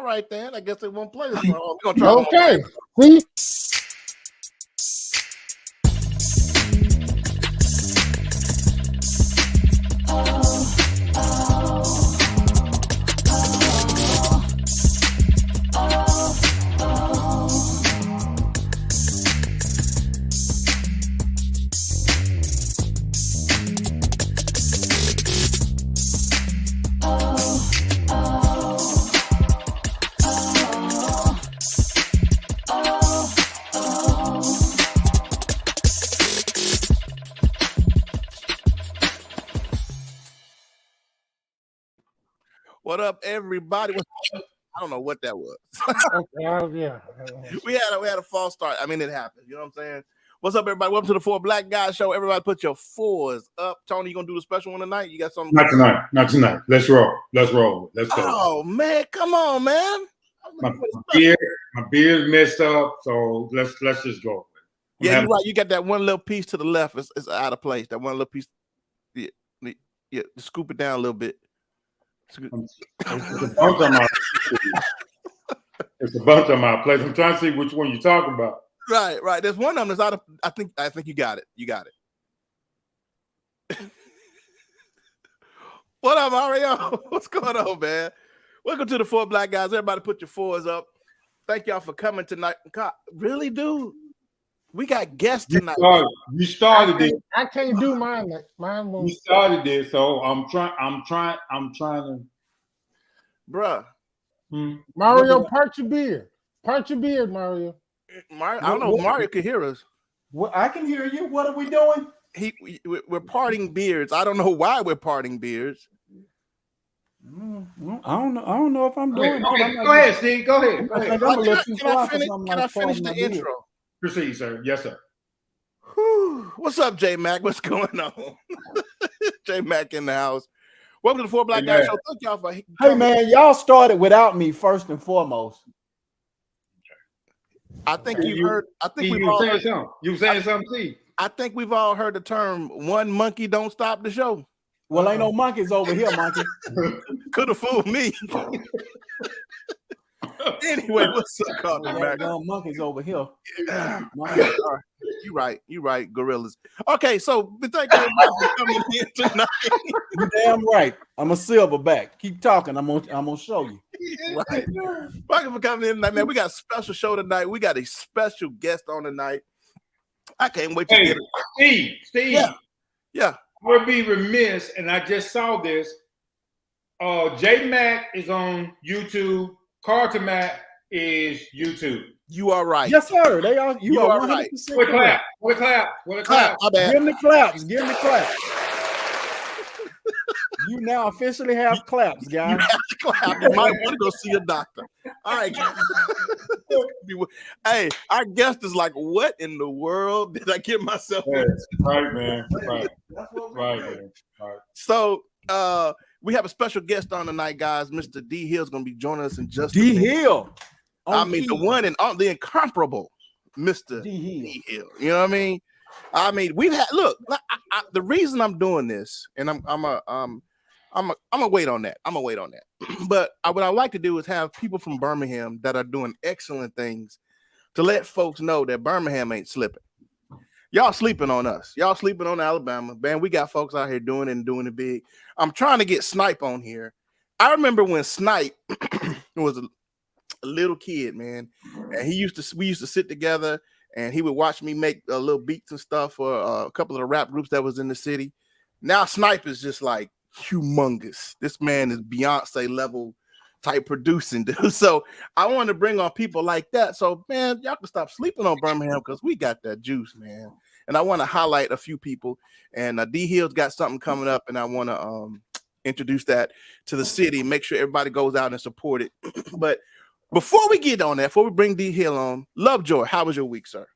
right then. I guess they won't play this one. We're gonna try. Okay. See. What up, everybody? I don't know what that was. Yeah. we had a false start. I mean, it happened. You know what I'm saying? What's up, everybody? Welcome to the Four Black Guys Show. Everybody, put your fours up. Tony, you gonna do the special one tonight? You got something? Not tonight. Let's roll. Let's go. Oh man, come on, man. My beard messed up, so let's just go. Yeah, you're right. You got that one little piece to the left. It's out of place. That one little piece. Yeah. Scoop it down a little bit. It's a bunch on my plate. I'm trying to see which one you're talking about. Right. There's one of them that's out of. I think you got it. You got it. What up, Mario? What's going on, man? Welcome to the Four Black Guys. Everybody, put your fours up. Thank y'all for coming tonight. God, really, dude? We got guests tonight. You started it. I can't do mine. Mine won't. You started it, so I'm trying to. Bruh. Mario, part your beard. Part your beard, Mario. I don't know if Mario can hear us. Well, I can hear you. What are we doing? We're parting beards. I don't know why we're parting beards. I don't know if I'm doing. Okay, go ahead, Steve. Go ahead. Can I finish the intro? Proceed, sir. Yes, sir. Whew. What's up, J Mac? What's going on? J Mac in the house. Welcome to the Four Black Guys Show. Thank y'all for coming. Hey man, y'all started without me first and foremost. I think you heard. I think you were saying something. You were saying something, Steve. I think we've all heard the term "one monkey don't stop the show." Well, ain't no monkeys over here, monkey. Could have fooled me. Anyway, what's up, Carter? Monkeys over here. You right, gorillas. Okay, so thank you for coming in tonight. You damn right. I'm a silverback. Keep talking. I'm gonna show you. Right. Thank you for coming in tonight, man. We got a special show tonight. We got a special guest on tonight. I can't wait to get it. Steve. Yeah. I would be remiss, and I just saw this. J Mac is on YouTube. Carter Mac is YouTube. You are right. Yes, sir. They are. You are 100% right. What a clap. Give them the claps. You now officially have claps, guys. You have to clap. You might want to go see a doctor. All right. Hey, our guest is like, what in the world did I get myself into? Right, man. Right. So, we have a special guest on tonight, guys. Mr. D Hill is going to be joining us in just D Hill. The one and the incomparable Mr. D Hill. You know what I mean? We've had the reason I'm doing this, and I'm gonna wait on that. But what I like to do is have people from Birmingham that are doing excellent things to let folks know that Birmingham ain't slipping. Y'all sleeping on us. Y'all sleeping on Alabama. Man, we got folks out here doing it big. I'm trying to get Snipe on here. I remember when Snipe was a little kid, man, and we used to sit together and he would watch me make little beats and stuff for a couple of the rap groups that was in the city. Now Snipe is just like humongous. This man is Beyonce level type producing, dude. So I want to bring on people like that. So man, y'all can stop sleeping on Birmingham because we got that juice, man. And I want to highlight a few people. And D Hill's got something coming up, and I want to introduce that to the city. Make sure everybody goes out and support it. But before we get on that, before we bring D Hill on, Lovejoy, how was your week, sir?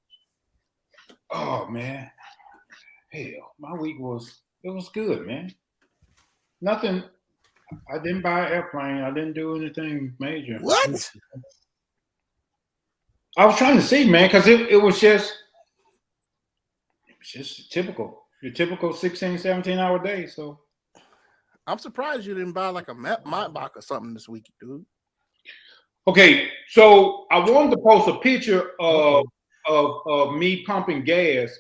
Oh man, hell, my week was good, man. Nothing. I didn't buy an airplane. I didn't do anything major. What? I was trying to see, man, because it was just your typical 16, 17-hour day. So I'm surprised you didn't buy like a Maybach or something this week, dude. Okay, so I wanted to post a picture of me pumping gas,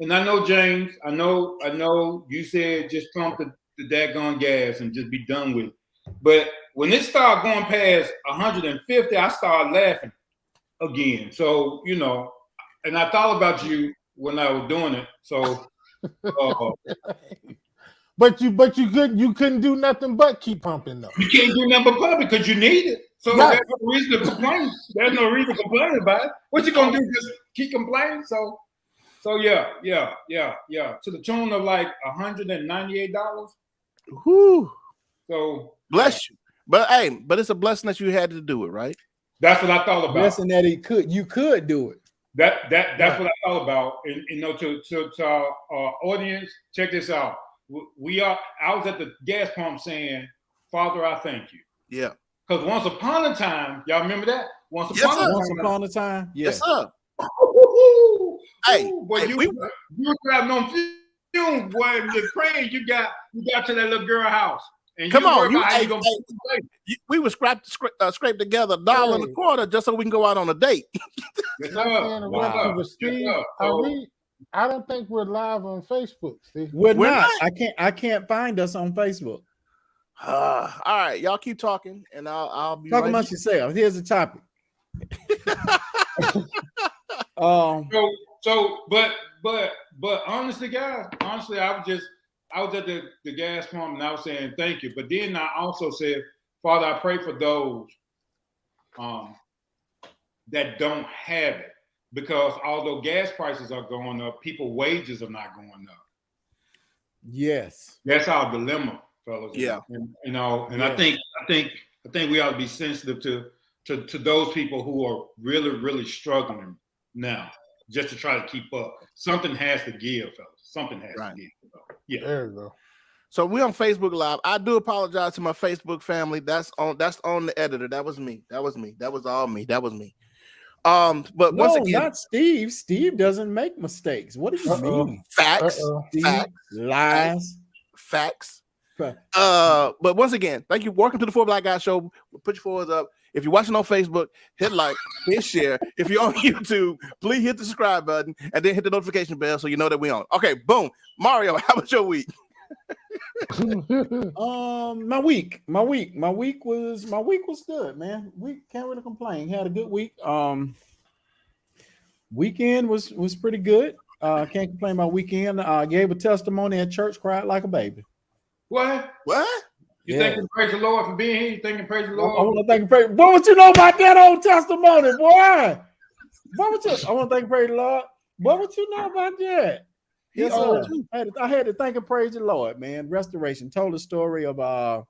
and I know James, I know you said just pump the daggone gas and just be done with it. But when it started going past 150, I started laughing again. So and I thought about you when I was doing it. So, but you couldn't do nothing but keep pumping though. You can't do nothing but pump because you need it. So right. There's no reason to complain. There's no reason to complain about it. What you gonna do? Just keep complaining? So yeah. To the tune of like $198. Whew. So bless you. But it's a blessing that you had to do it, right? That's what I thought about. Blessing that you could do it. That's what I thought about. And to our audience, check this out. I was at the gas pump saying, Father, I thank you. Yeah. Because once upon a time, y'all remember that? Once upon a time. Yes, sir. Boy, you were grabbing on fumes, boy, and just praying you got to that little girl house. And come on, we would scrape together $1.25 just so we can go out on a date. Yes, wow. Steve, I don't think we're live on Facebook, Steve. We're not. I can't find us on Facebook. All right, y'all keep talking, and I'll be talk right amongst yourselves. Here's the topic. But honestly, guys, I was at the gas pump and I was saying thank you. But then I also said, Father, I pray for those that don't have it, because although gas prices are going up, people's wages are not going up. Yes, that's our dilemma, fellas. Yeah, and I think we ought to be sensitive to those people who are really, really struggling now, just to try to keep up. Something has to give, fellas. Something has to give. Yeah, there you go. So we're on Facebook Live. I do apologize to my Facebook family. That's on the editor. That was me. That was all me. That was me. But once again, not Steve. Steve doesn't make mistakes. What do you mean? Facts. Facts. Lies. Facts. But once again, thank you. Welcome to the 4 Black Guys Show. We'll put your fours up. If you're watching on Facebook, hit like, hit share. If you're on YouTube, please hit the subscribe button and then hit the notification bell so you know that we're on. Okay, boom. Mario, how was your week? My week was good, man. We can't really complain. Had a good week. Weekend was pretty good. Can't complain about weekend. Gave a testimony at church, cried like a baby. What? You thanking praise the Lord for being here? You thanking praise the Lord? I want to thank praise. What would you know about that old testimony, boy? I want to thank praise the Lord. What would you know about that? Yes, I had to thank and praise the Lord, man. Restoration. Told the story. Now,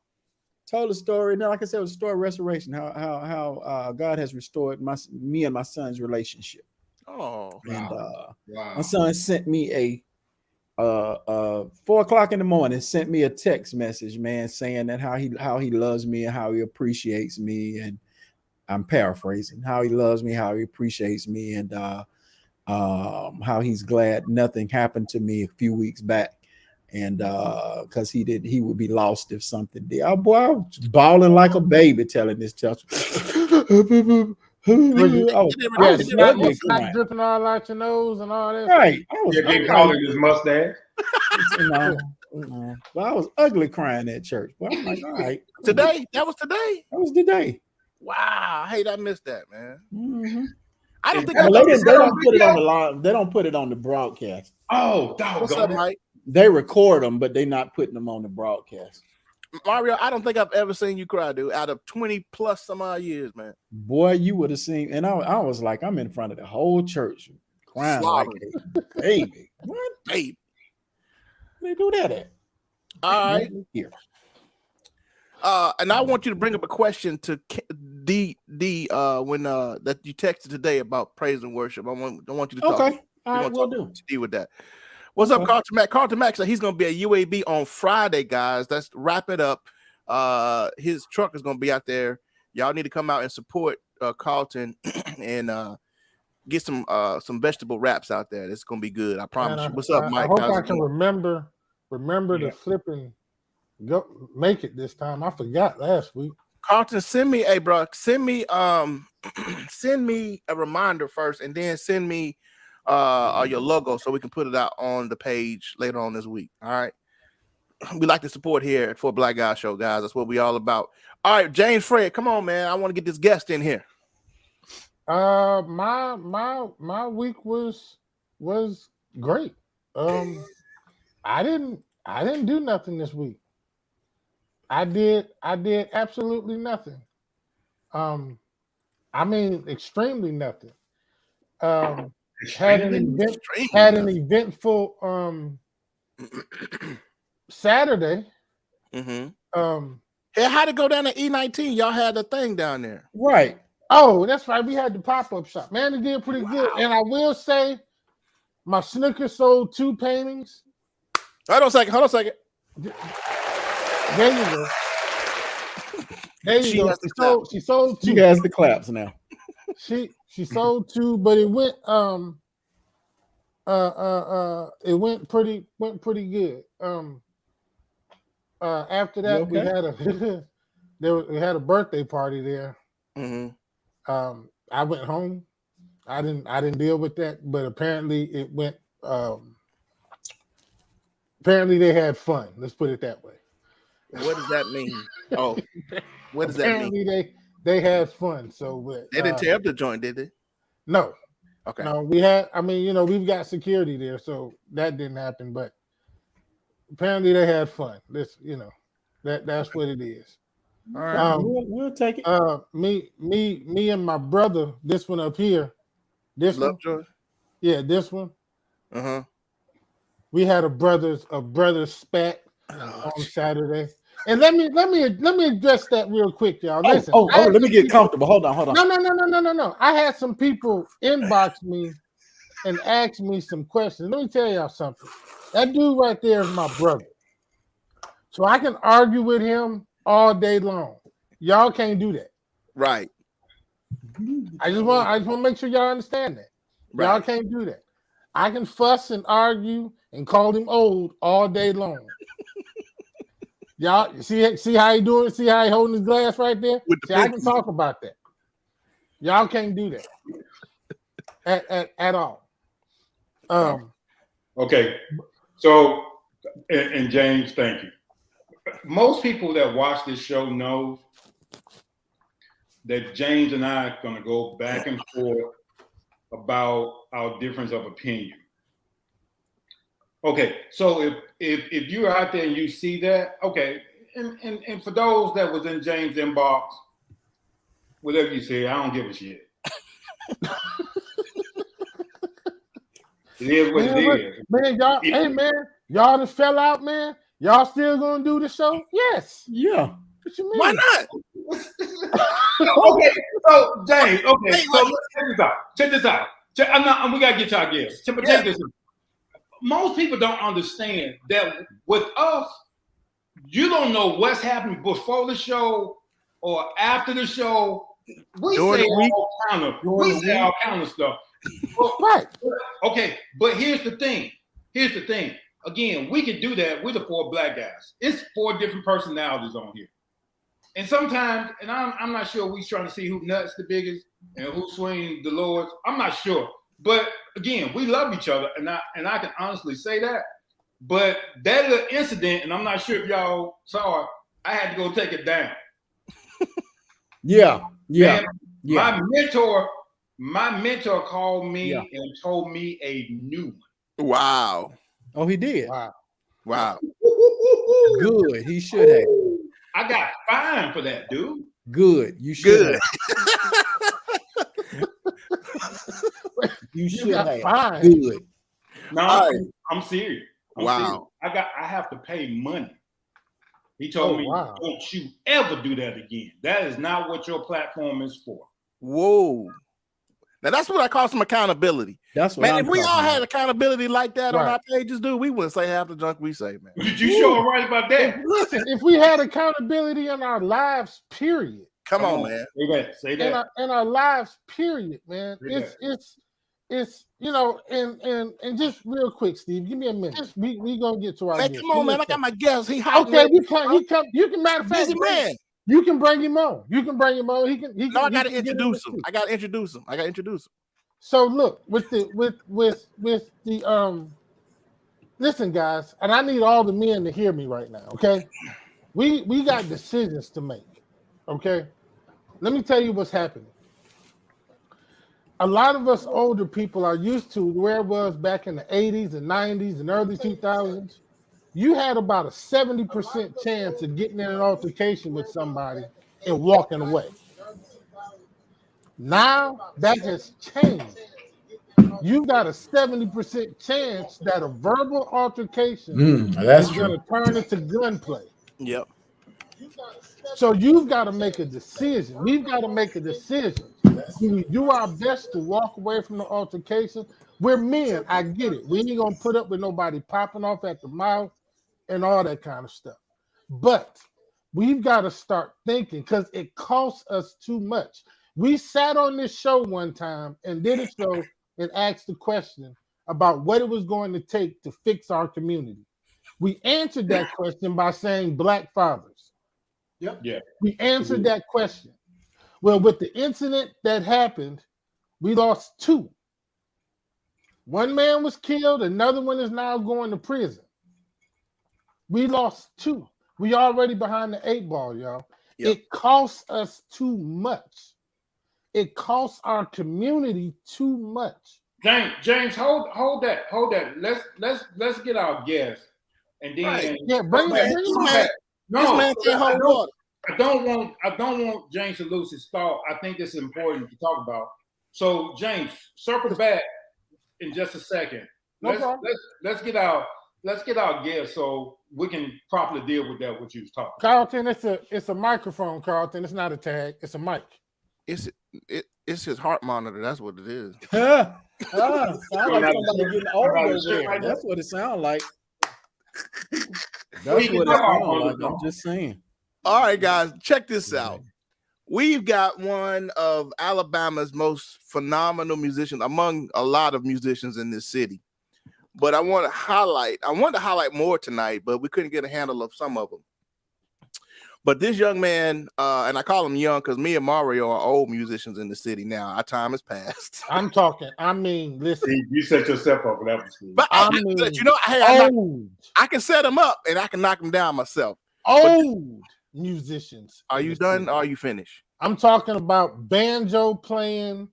like I said, it was a story of restoration. How God has restored me and my son's relationship. Oh, and my son sent me a 4:00 in the morning. Sent me a text message, man, saying that how he loves me and how he appreciates me. And I'm paraphrasing, how he loves me, how he appreciates me, and how he's glad nothing happened to me a few weeks back, and because he would be lost if something did. I was bawling like a baby telling this testimony. It's not dripping all out your nose and all that. Right. Getting calling his mustache. Well, I was ugly crying at church. Well, I'm like, all right. Today? That was today? That was today. Wow. I hate I missed that, man. Mm-hmm. I don't think they don't put it on the line. They don't put it on the broadcast. Oh, what's up, Mike? They record them, but they're not putting them on the broadcast. Mario, I don't think I've ever seen you cry, dude. Out of 20 plus some odd years, man. Boy, you would have seen. And I was like, I'm in front of the whole church crying like a baby. What, baby? They do that at? All right. Here. And I want you to bring up a question to D when that you texted today about praise and worship. I want you to talk. Okay. All right, we'll do. Deal with that. What's up, Carlton Mack? Carlton Mack said he's going to be at UAB on Friday, guys. Let's wrap it up. His truck is going to be out there. Y'all need to come out and support Carlton and get some vegetable wraps out there. It's going to be good. I promise you. What's up, Mike? I hope I can remember to flip and go make it this time. I forgot last week. Carlton, send me, hey, bro, send me a reminder first, and then send me your logo so we can put it out on the page later on this week. All right. We like to support here at For Black Guy Show, guys. That's what we all about. All right, James Fred, come on, man. I want to get this guest in here. My week was great. I didn't do nothing this week. I did absolutely nothing. I mean, extremely nothing. Had an eventful Saturday. Mm-hmm. Yeah, how'd it go down at E19? Y'all had the thing down there, right? Oh, that's right. We had the pop-up shop. Man, it did pretty good. And I will say, my snooker sold 2 paintings. Hold on a second. There you go. There you go. She sold 2. She has the claps now. She sold 2, but it went pretty good. After that, okay? we had a birthday party there. Mm-hmm. I went home. I didn't deal with that, but apparently it went. Apparently they had fun. Let's put it that way. What does that mean? Oh, what does that mean? Apparently they had fun. So they didn't tear up the joint, did they? No. Okay. No, we had. I mean, we've got security there, so that didn't happen. But apparently they had fun. That's what it is. All right, we'll take it. Me and my brother. This one up here. This Lovejoy? one. Yeah, this one. Uh-huh. We had a brother spat on Saturday. And let me address that real quick, y'all. Listen, let me get comfortable. Hold on. No. I had some people inbox me and ask me some questions. Let me tell y'all something. That dude right there is my brother. So I can argue with him all day long. Y'all can't do that. Right. I just want to make sure y'all understand that. Right. Y'all can't do that. I can fuss and argue and call him old all day long. Y'all see how he doing? See how he holding his glass right there? I can talk about that. Y'all can't do that at all. Okay. So, and James, thank you. Most people that watch this show know that James and I are going to go back and forth about our difference of opinion. Okay, so if you're out there and you see that, okay, and for those that was in James' inbox, whatever you say, I don't give a shit. It is what it is. Man, y'all, hey man, y'all just fell out, man. Y'all still gonna do the show? Yes. Yeah. What you mean? Why not? Okay, so James, okay, so check this out. We gotta get y'all gears. Check this out. Most people don't understand that with us, you don't know what's happening before the show or after the show. We say all kind of stuff. Right. Okay, but here's the thing. Again, we can do that. We're the 4 black guys. It's 4 different personalities on here. And sometimes, and I'm not sure we're trying to see who nuts the biggest and who swing the lowest. I'm not sure. But again, we love each other, and I can honestly say that. But that little incident, and I'm not sure if y'all saw it, I had to go take it down. Yeah. Man, my mentor called me and told me a new one. Wow. Oh, he did. Wow. Good. He should have. I got fined for that, dude. Good. You should have. You should have. Fine. Good. No, I'm serious. Wow. Serious. I have to pay money. He told me, don't you ever do that again. That is not what your platform is for. Whoa. Now that's what I call some accountability. That's what if we all had accountability like that on our pages, dude, we wouldn't say half the junk we say, man. Did you show right about that? Listen, if we had accountability in our lives, period. Come on, man. Say that. In our lives, period, man. It's and just real quick, Steve, give me a minute. We gonna get to our man. guest. Come on, man. I got my guest. He hot. Okay, he come. You can matter of fact, man. You can bring him on. You can bring him on. He can. No, I gotta introduce him. I gotta introduce him. So look, with the listen, guys, and I need all the men to hear me right now. Okay, we got decisions to make. Okay, let me tell you what's happening. A lot of us older people are used to where it was back in the 80s and 90s and early 2000s. You had about a 70% chance of getting in an altercation with somebody and walking away. Now that has changed. You've got a 70% chance that a verbal altercation is going to turn into gunplay. Yep. So you've got to make a decision. We've got to make a decision. Do we do our best to walk away from the altercation? We're men. I get it. We ain't going to put up with nobody popping off at the mouth and all that kind of stuff. But we've got to start thinking because it costs us too much. We sat on this show one time and did a show and asked the question about what it was going to take to fix our community. We answered that question by saying Black fathers. Yep. Yeah. We answered that question. Well, with the incident that happened, we lost 2. One man was killed, another one is now going to prison. We lost 2. We already behind the 8 ball, y'all. Yep. It costs us too much. It costs our community too much. James, hold that. Let's get our guest, and then bring him back. No, I don't want James to lose his thought. I think this is important to talk about. So, James, circle back in just a second. Let's get our guest so we can properly deal with that what you was talking. Carlton, it's a microphone, Carlton. It's not a tag. It's a mic. It's his heart monitor. That's what it is. Sound like somebody getting old over there. That's what it sounds like. That's what it sounds like. I'm just saying. All right, guys, check this out. We've got one of Alabama's most phenomenal musicians among a lot of musicians in this city. But I want to highlight more tonight, but we couldn't get a handle of some of them. But this young man, and I call him young because me and Mario are old musicians in the city now. Our time has passed. Listen. You set yourself up for that one. But I can set him up and I can knock him down myself. Old musicians. Are you done or are you finished? I'm talking about banjo playing.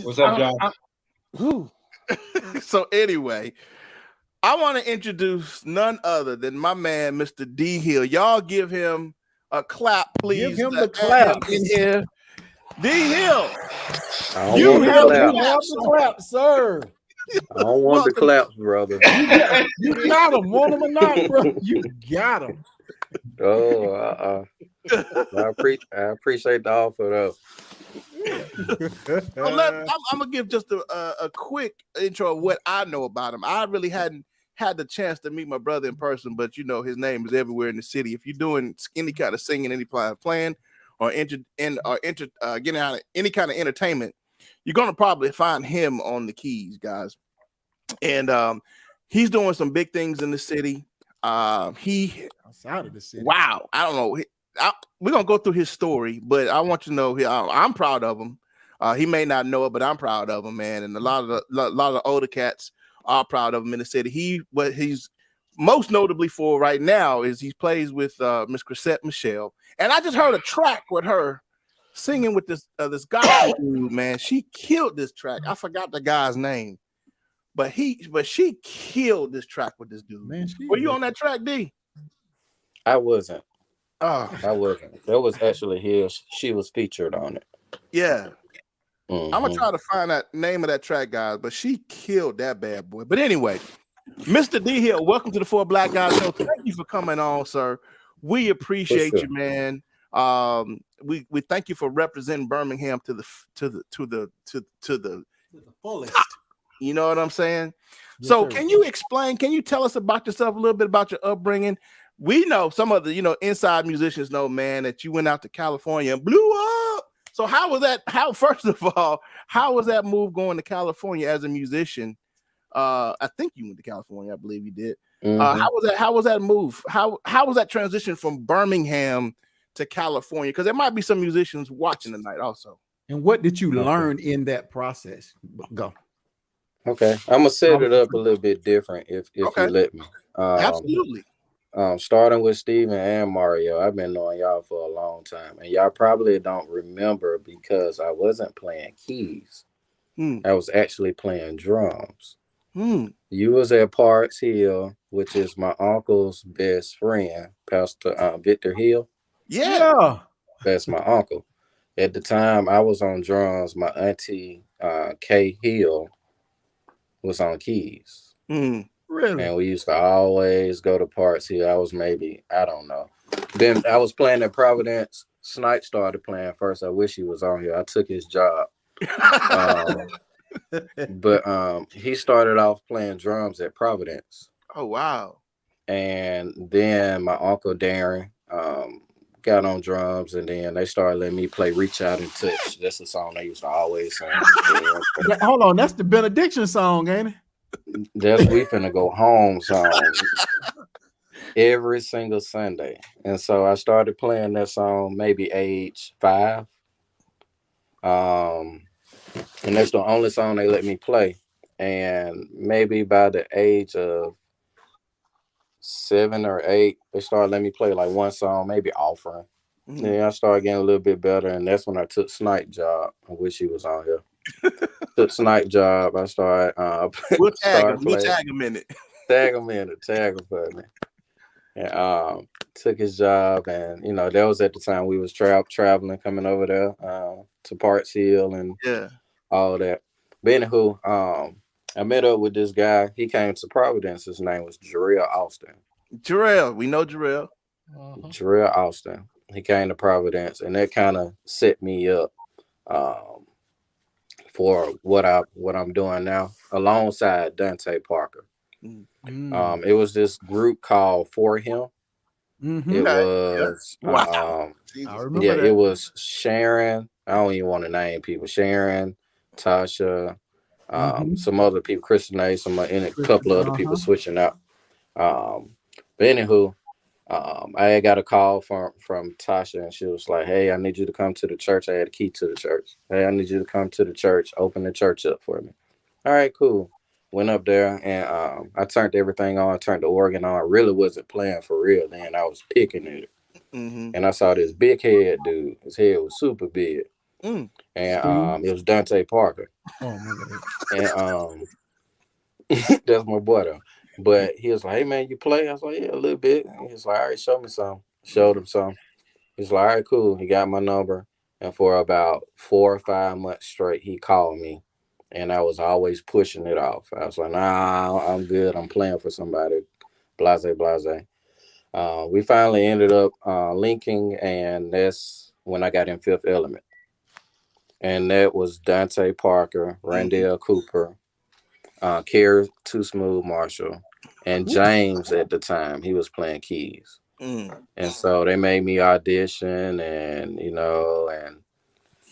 What's up, John? So anyway, I want to introduce none other than my man, Mr. D Hill. Y'all give him a clap, please. Give him the clap in here. D Hill. You have the clap, sir. I don't want the claps, brother. You got him. Want him or not, bro? You got him. Oh, I appreciate the offer, though. I'm gonna give just a quick intro of what I know about him. I really hadn't had the chance to meet my brother in person, but you know his name is everywhere in the city. If you're doing any kind of singing, any playing, or getting out of any kind of entertainment, you're gonna probably find him on the keys, guys. And he's doing some big things in the city. He outside of the city. Wow, I don't know. We're gonna go through his story, but I want you to know I'm proud of him. He may not know it, but I'm proud of him, man. And a lot of the older cats are proud of him in the city. What he's most notably for right now is he plays with Miss Chrisette Michelle, and I just heard a track with her singing with this gospel dude, man. She killed this track. I forgot the guy's name, but she killed this track with this dude. Man, were you on that track, D? I wasn't. Oh, I wasn't. That was actually his. She was featured on it. Yeah. I'm gonna try to find that name of that track, guys, but she killed that bad boy. But anyway, Mr. D Hill, welcome to the Four Black Guys Show. Thank you for coming on, sir. We appreciate you, man. We thank you for representing Birmingham to the fullest. Top. You know what I'm saying? Yes, so, sir. Can you tell us about yourself a little bit about your upbringing? We know some of the inside musicians know, man, that you went out to California and blew up. So how was that? First of all, how was that move going to California as a musician? I think you went to California. I believe you did. How was that move? How was that transition from Birmingham to California? Because there might be some musicians watching tonight also. And what did you learn in that process? Go. Okay, I'm gonna set it up a little bit different if you let me. Absolutely. Starting with Steven and Mario, I've been knowing y'all for a long time, and y'all probably don't remember because I wasn't playing keys. I was actually playing drums. You was at Parks Hill, which is my uncle's best friend, Pastor Victor Hill. Yeah. That's my uncle. At the time, I was on drums. My auntie, Kay Hill, was on keys. Really? And we used to always go to Parks Hill. I was maybe, I don't know. Then I was playing at Providence. Snipe started playing first. I wish he was on here. I took his job. But he started off playing drums at Providence. Oh, wow. And then my uncle Darren got on drums, and then they started letting me play Reach Out and Touch. That's the song they used to always sing. Hold on, that's the benediction song, ain't it? That's We Finna Go Home song every single Sunday. And so I started playing that song maybe age 5. And that's the only song they let me play. And maybe by the age of 7 or 8, they started letting me play like one song, maybe Offering. Then I started getting a little bit better, and that's when I took Snipe job. I wish he was on here. Took Snipe job. I started. We'll tag him. We'll tag him in it. Tag him in it. Tag him for me. And took his job, and that was at the time we was traveling, coming over there to Parks Hill and all that. But anywho, I met up with this guy. He came to Providence. His name was Jarrell Austin. Jarrell, we know Jarrell. Jarrell Austin. He came to Providence, and that kind of set me up for what I'm doing now, alongside Dante Parker. It was this group called For Him. It was I remember that. It was Sharon. I don't even want to name people. Sharon, Tasha, some other people, Kristen A, and a couple of other people switching out. But anywho, I got a call from Tasha, and she was like, "Hey, I need you to come to the church." I had a key to the church. "Hey, I need you to come to the church. Open the church up for me." All right, cool. Went up there, and I turned everything on. Turned the organ on. I really wasn't playing for real then. I was picking it. And I saw this big head dude. His head was super big. And it was Dante Parker. Oh my God. And that's my boy though. But he was like, "Hey man, you play?" I was like, "Yeah, a little bit." And he was like, "All right, show me some." Showed him some. He's like, "All right, cool." He got my number. And for about 4 or 5 months straight, he called me. And I was always pushing it off. I was like, "Nah, I'm good. I'm playing for somebody." Blase, blase. We finally ended up linking, and that's when I got in Fifth Element. And that was Dante Parker, Randall Cooper, Kerry Too Smooth Marshall, and James at the time. He was playing keys. And so they made me audition, and and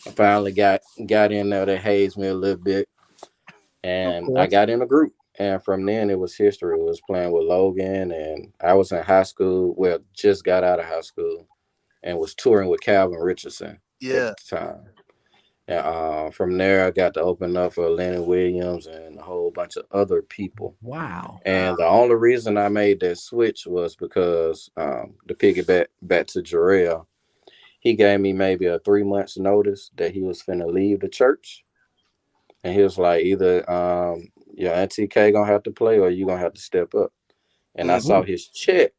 I finally got in there. They hazed me a little bit, and I got in a group. And from then it was history. It was playing with Logan, and I was in high school. Well, just got out of high school, and was touring with Calvin Richardson at the time. And from there, I got to open up for Lenny Williams and a whole bunch of other people. Wow. And the only reason I made that switch was because to piggyback back to Jarrell, he gave me maybe a 3 months notice that he was finna leave the church. And he was like, either your Auntie K gonna have to play or you gonna have to step up. And I saw his check.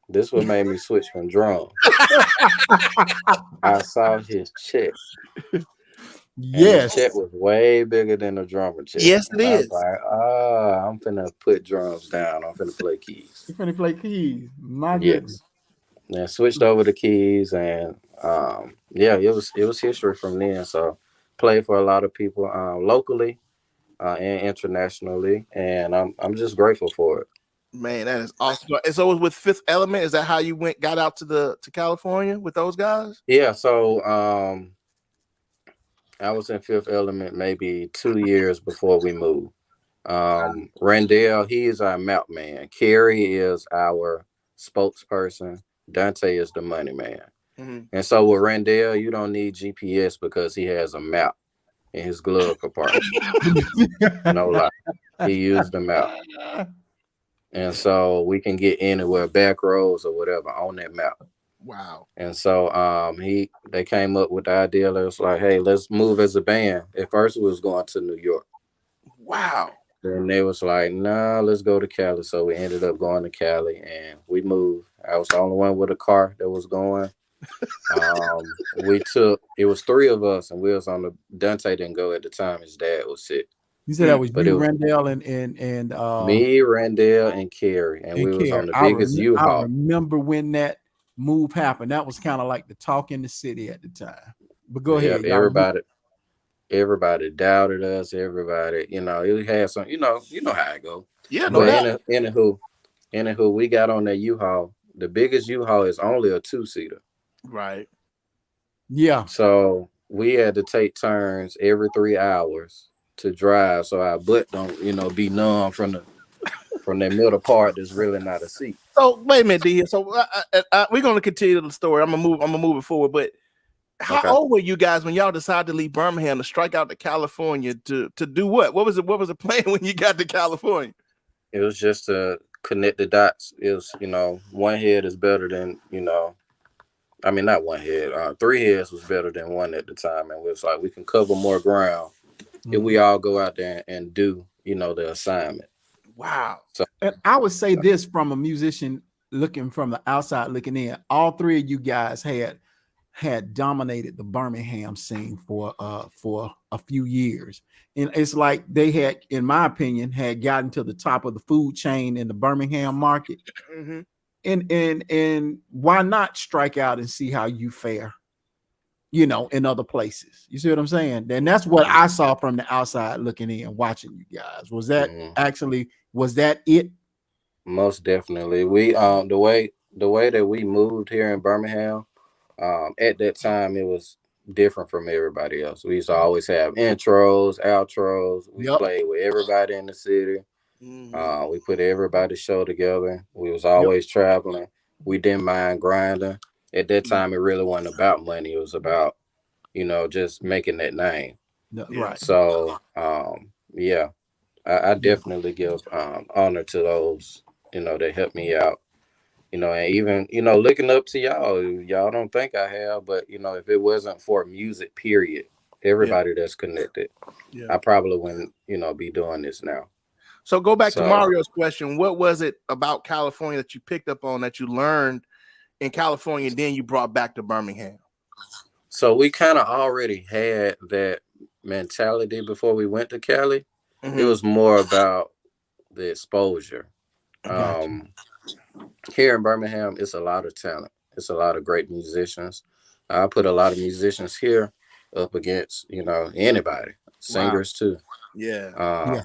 This what made me switch from drums. I saw his check. Yes. The check was way bigger than the drummer check. Yes, it is. I was like, I'm finna put drums down. I'm finna play keys. You finna play keys. My goodness. And switched over to keys, and it was history from then. So played for a lot of people locally and internationally, and I'm just grateful for it. Man, that is awesome. And so it was with Fifth Element. Is that how you got out to California with those guys? Yeah. So I was in Fifth Element maybe 2 years before we moved. Randall, he is our map man. Kerry is our spokesperson. Dante is the money man. And so with Randall, you don't need GPS because he has a map in his glove compartment. No lie. He used the map. And so we can get anywhere, back roads or whatever, on that map. Wow. And so they came up with the idea that was like, hey, let's move as a band. At first we was going to New York. Wow. Then they was like, nah, let's go to Cali. So we ended up going to Cali and we moved. I was the only one with a car that was going. It was 3 of us and we was on the Dante didn't go at the time. His dad was sick. You said that was you, Randall, and me, Randall, and Carrie, and we was on the biggest U-Haul. I remember when that move happened. That was kind of like the talk in the city at the time. But go ahead. Everybody doubted us. Everybody, it had some, you know how it go. Yeah, no doubt. Anywho, we got on that U-Haul. The biggest U-Haul is only a 2-seater. Right. Yeah. So we had to take turns every 3 hours to drive, so our butt don't, be numb from that middle part that's really not a seat. So wait a minute, D. So we're gonna continue the story. I'm gonna move it forward. But how old were you guys when y'all decided to leave Birmingham to strike out to California to do what? What was the plan when you got to California? It was just to connect the dots. It was, one head is better than, I mean, not one head. 3 heads was better than one at the time, and it was like we can cover more ground if we all go out there and do, the assignment. Wow. So, and I would say this from a musician looking from the outside looking in. All 3 of you guys had dominated the Birmingham scene for a few years, and it's like they had, in my opinion, had gotten to the top of the food chain in the Birmingham market. Mm-hmm. And why not strike out and see how you fare, in other places? You see what I'm saying? And that's what I saw from the outside looking in, watching you guys. Was that was that it? Most definitely. We the way that we moved here in Birmingham, at that time it was different from everybody else. We used to always have intros, outros. We played with everybody in the city. Mm-hmm. We put everybody's show together. We was always traveling. We didn't mind grinding. At that time, it really wasn't about money. It was about, just making that name. Right. So, I definitely give honor to those, that helped me out. And even, looking up to y'all don't think I have, but, if it wasn't for music, period, everybody that's connected, I probably wouldn't, be doing this now. So go back to Mario's question. What was it about California that you picked up on, that you learned in California, and then you brought back to Birmingham? So we kind of already had that mentality before we went to Cali. Mm-hmm. It was more about the exposure. Here in Birmingham, it's a lot of talent. It's a lot of great musicians. I put a lot of musicians here up against, anybody, singers too. Yeah.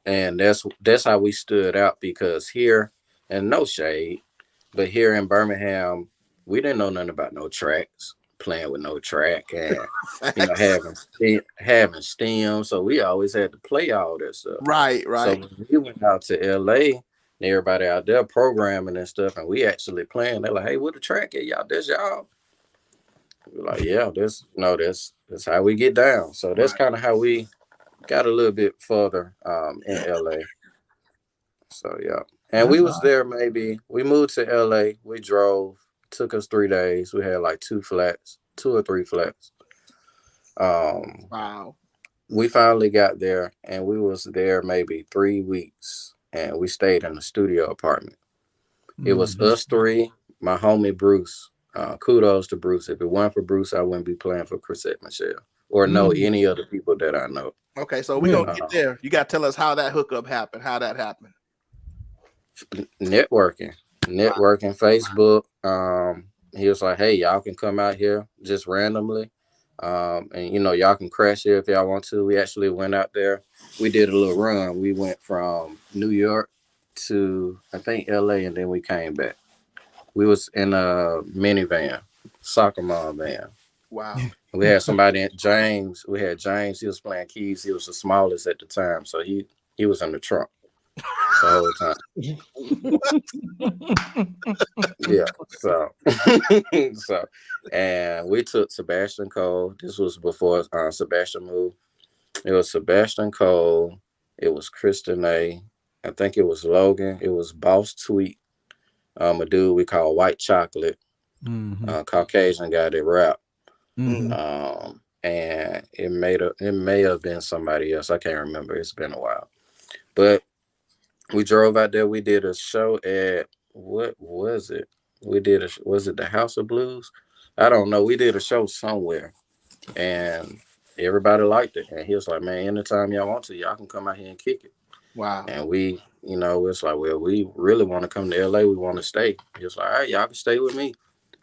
And that's how we stood out, because here, and no shade, but here in Birmingham, we didn't know nothing about no tracks, playing with no track, and having STEM. So we always had to play all that stuff. Right. So when we went out to LA, and everybody out there programming and stuff, and we actually playing, they're like, hey, what the track at, y'all? That's y'all. We're like, yeah, that's how we get down. So that's kind of how we got a little bit further in LA. So yeah. And we was there, we moved to LA, we drove, took us 3 days. We had like 2 or 3 flats. Wow. We finally got there, and we was there maybe 3 weeks, and we stayed in a studio apartment. It was us 3, my homie Bruce. Kudos to Bruce. If it weren't for Bruce, I wouldn't be playing for Chrisette Michelle or know any other people that I know. Okay, so we're gonna get there. You gotta tell us how that hookup happened, how that happened. Networking, Facebook. He was like, hey, y'all can come out here just randomly. And y'all can crash here if y'all want to. We actually went out there. We did a little run. We went from New York to, I think, LA, and then we came back. We was in a minivan, soccer mom van. Wow. We had somebody, James. We had James. He was playing keys. He was the smallest at the time, so he was in the trunk. the whole time. Yeah. So, so, and we took Sebastian Cole. This was before Sebastian moved. It was Sebastian Cole. It was Kristen A. I think it was Logan. It was Boss Tweet. A dude we call White Chocolate. Caucasian guy that rap. And it may have been somebody else. I can't remember. It's been a while. But we drove out there. We did a show at, what was it? Was it the House of Blues? I don't know. We did a show somewhere, and everybody liked it. And he was like, man, anytime y'all want to, y'all can come out here and kick it. Wow. And we, it's like, well, we really want to come to LA. We want to stay. He was like, all right, y'all can stay with me.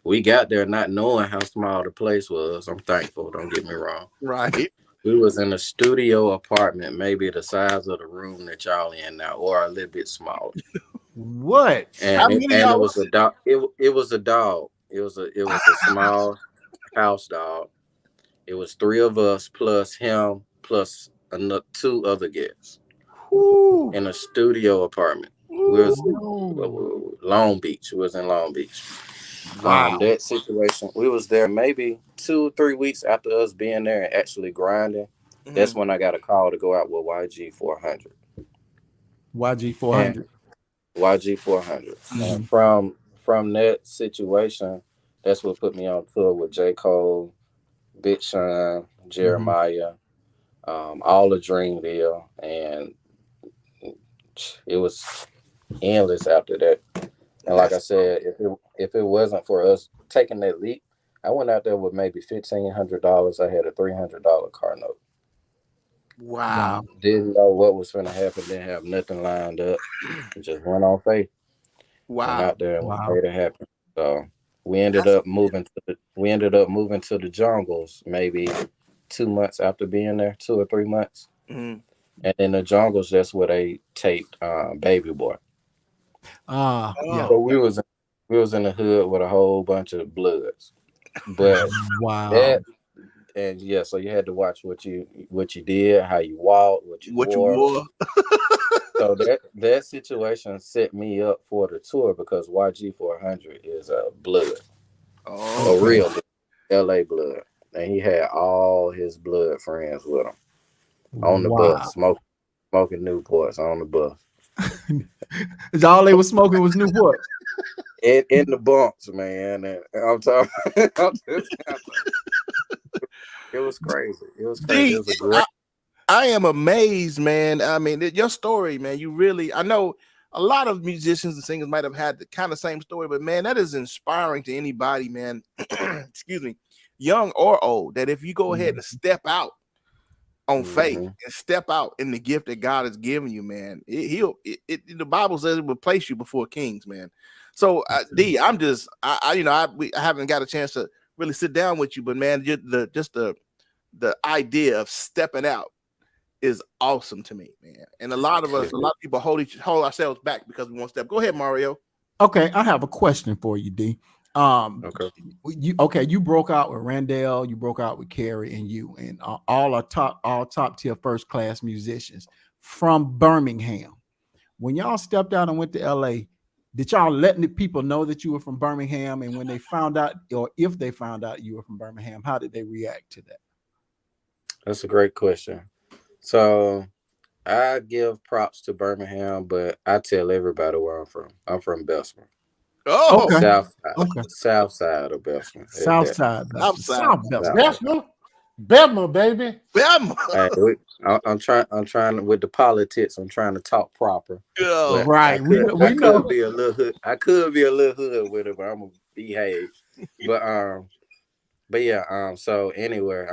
We got there not knowing how small the place was. I'm thankful. Don't get me wrong. Right. We was in a studio apartment, maybe the size of the room that y'all in now, or a little bit smaller. What? And it was a dog. It was a dog. It was a small house dog. It was 3 of us plus him plus 2 other guests. Ooh. In a studio apartment. We was Long Beach. We was in Long Beach. Wow. That situation, we was there maybe 2 or 3 weeks after us being there and actually grinding. That's when I got a call to go out with YG 400. YG 400. YG 400. And from that situation, that's what put me on tour with J. Cole, Big Sean, Jeremiah, all of Dreamville, and it was endless after that. And like I said, if it wasn't for us taking that leap, I went out there with maybe $1,500. I had a $300 car note. Wow. Didn't know what was going to happen. Didn't have nothing lined up. Just went on faith. Wow. Went out there and made it happen. So we ended up moving to the jungles maybe 2 months after being there, 2 or 3 months. And in the jungles, that's where they taped Baby Boy. Yeah. So we was in the hood with a whole bunch of bloods. But wow. So you had to watch what you did, how you walked, what you wore. So that situation set me up for the tour because YG 400 is a blood. A real LA blood. And he had all his blood friends with him on the bus, smoking Newports on the bus. All they was smoking was Newport. In the bumps, man. And I'm talking. It was crazy. It was crazy. It was a great. I am amazed, man. I mean, your story, man. You really, I know a lot of musicians and singers might have had the kind of same story, but man, that is inspiring to anybody, man. Excuse me, young or old. That if you go ahead and step out on faith and step out in the gift that God has given you, man, the Bible says it will place you before kings, man. So, D, I haven't got a chance to really sit down with you, but man, the idea of stepping out is awesome to me, man. And a lot of people hold ourselves back because we won't step. Go ahead, Mario. Okay, I have a question for you, D. Okay. You broke out with Randall, you broke out with Carrie, and you, and all top tier first class musicians from Birmingham. When y'all stepped out and went to LA, did y'all let the people know that you were from Birmingham? And when they found out, or if they found out you were from Birmingham, how did they react to that? That's a great question. So I give props to Birmingham, but I tell everybody where I'm from. I'm from Bessemer. Oh, okay. South side of Bessemer. South side. Bessemer, baby. Hey, I'm trying with the politics. I'm trying to talk proper. Right. We know. Be a little hood. I could be a little hood with it, but I'm gonna behave. But yeah. So anyway,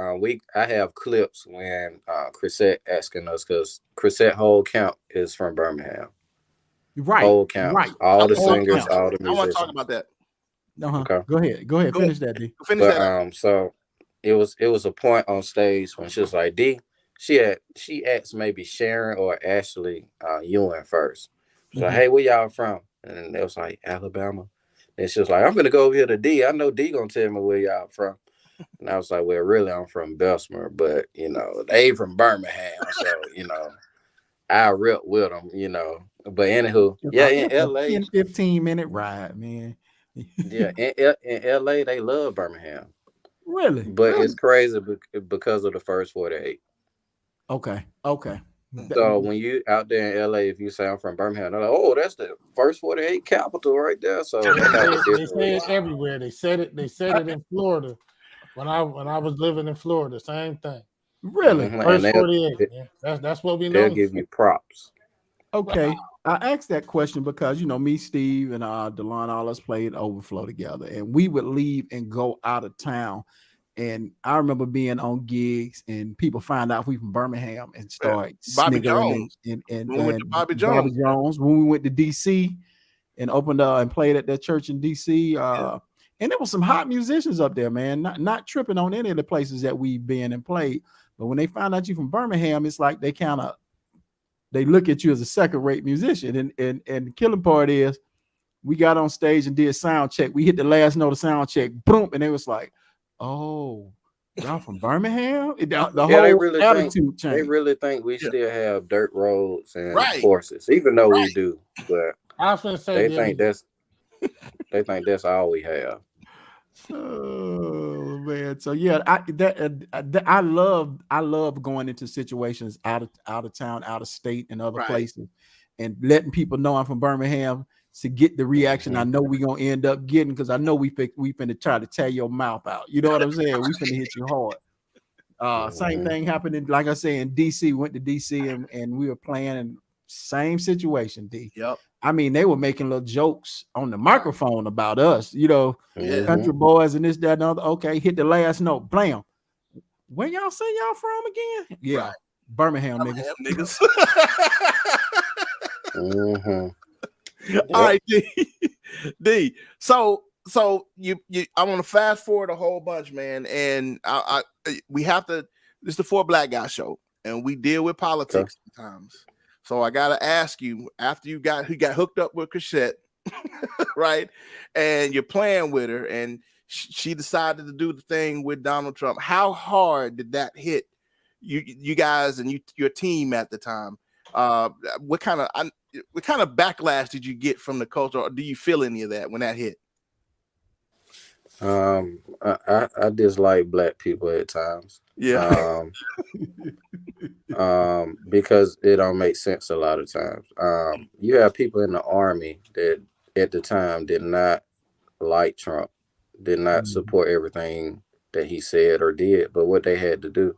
I have clips when Chrisette asking us because Chrisette whole count is from Birmingham. Right. Whole count. Right. All the singers, all the musicians. I want to talk about that. Okay. Go ahead. Finish that, D. So it was a point on stage when she was like, D, she asked maybe Sharon or Ashley Ewan first. She's like, hey, where y'all from? And it was like Alabama. And she was like, I'm gonna go over here to D. I know D gonna tell me where y'all from. And I was like, well, really, I'm from Bessemer, but they from Birmingham, so I rep with them, But anywho, yeah, in LA, 10-15 minute ride, man. yeah, in LA, they love Birmingham. Really? But it's crazy because of the first 48. Okay. So when you out there in LA, if you say I'm from Birmingham, they're like, oh, that's the first 48 capital right there. So they have a They different say it everywhere. They said it in Florida when I was living in Florida. Same thing. Really? And First 48. Yeah. That's what we they'll know. give you props. Okay. I asked that question because me, Steve, and Delon, all us played Overflow together, and we would leave and go out of town. And I remember being on gigs and people find out we from Birmingham and start Bobby sniggering Jones. and When we went to Bobby Bobby Jones. Jones when we went to DC and opened and played at that church in DC. And there was some hot musicians up there, man. Not tripping on any of the places that we've been and played. But when they find out you from Birmingham, it's like they look at you as a second-rate musician. And the killing part is we got on stage and did sound check. We hit the last note of sound check, boom, and it was like, oh, y'all from Birmingham? The whole attitude changed. They really think we still have dirt roads and Right. horses, even though we do. But I was gonna say they think that's all we have. Oh man, so yeah, I love going into situations out of town, out of state, and other places, and letting people know I'm from Birmingham to get the reaction I know we're gonna end up getting, because I know we finna try to tear your mouth out. You know what I'm saying? We finna hit you hard. Same thing happened in, like I say, in DC. Went to DC and we were playing, and same situation, D. Yep. I mean, they were making little jokes on the microphone about us, country boys and this, that, and other. Okay, hit the last note, blam. Where y'all say y'all from again? Yeah, Birmingham niggas. All right, D. So you I want to fast forward a whole bunch, man, and we have to. This is the 4 Black Guy show, and we deal with politics sometimes. So I gotta ask you, after you got hooked up with Cassette, right? And you're playing with her, and she decided to do the thing with Donald Trump. How hard did that hit you guys and your team at the time? What kind of backlash did you get from the culture, or do you feel any of that when that hit? I dislike black people at times. Yeah. Because it don't make sense a lot of times. You have people in the army that at the time did not like Trump, did not support everything that he said or did, but what they had to do.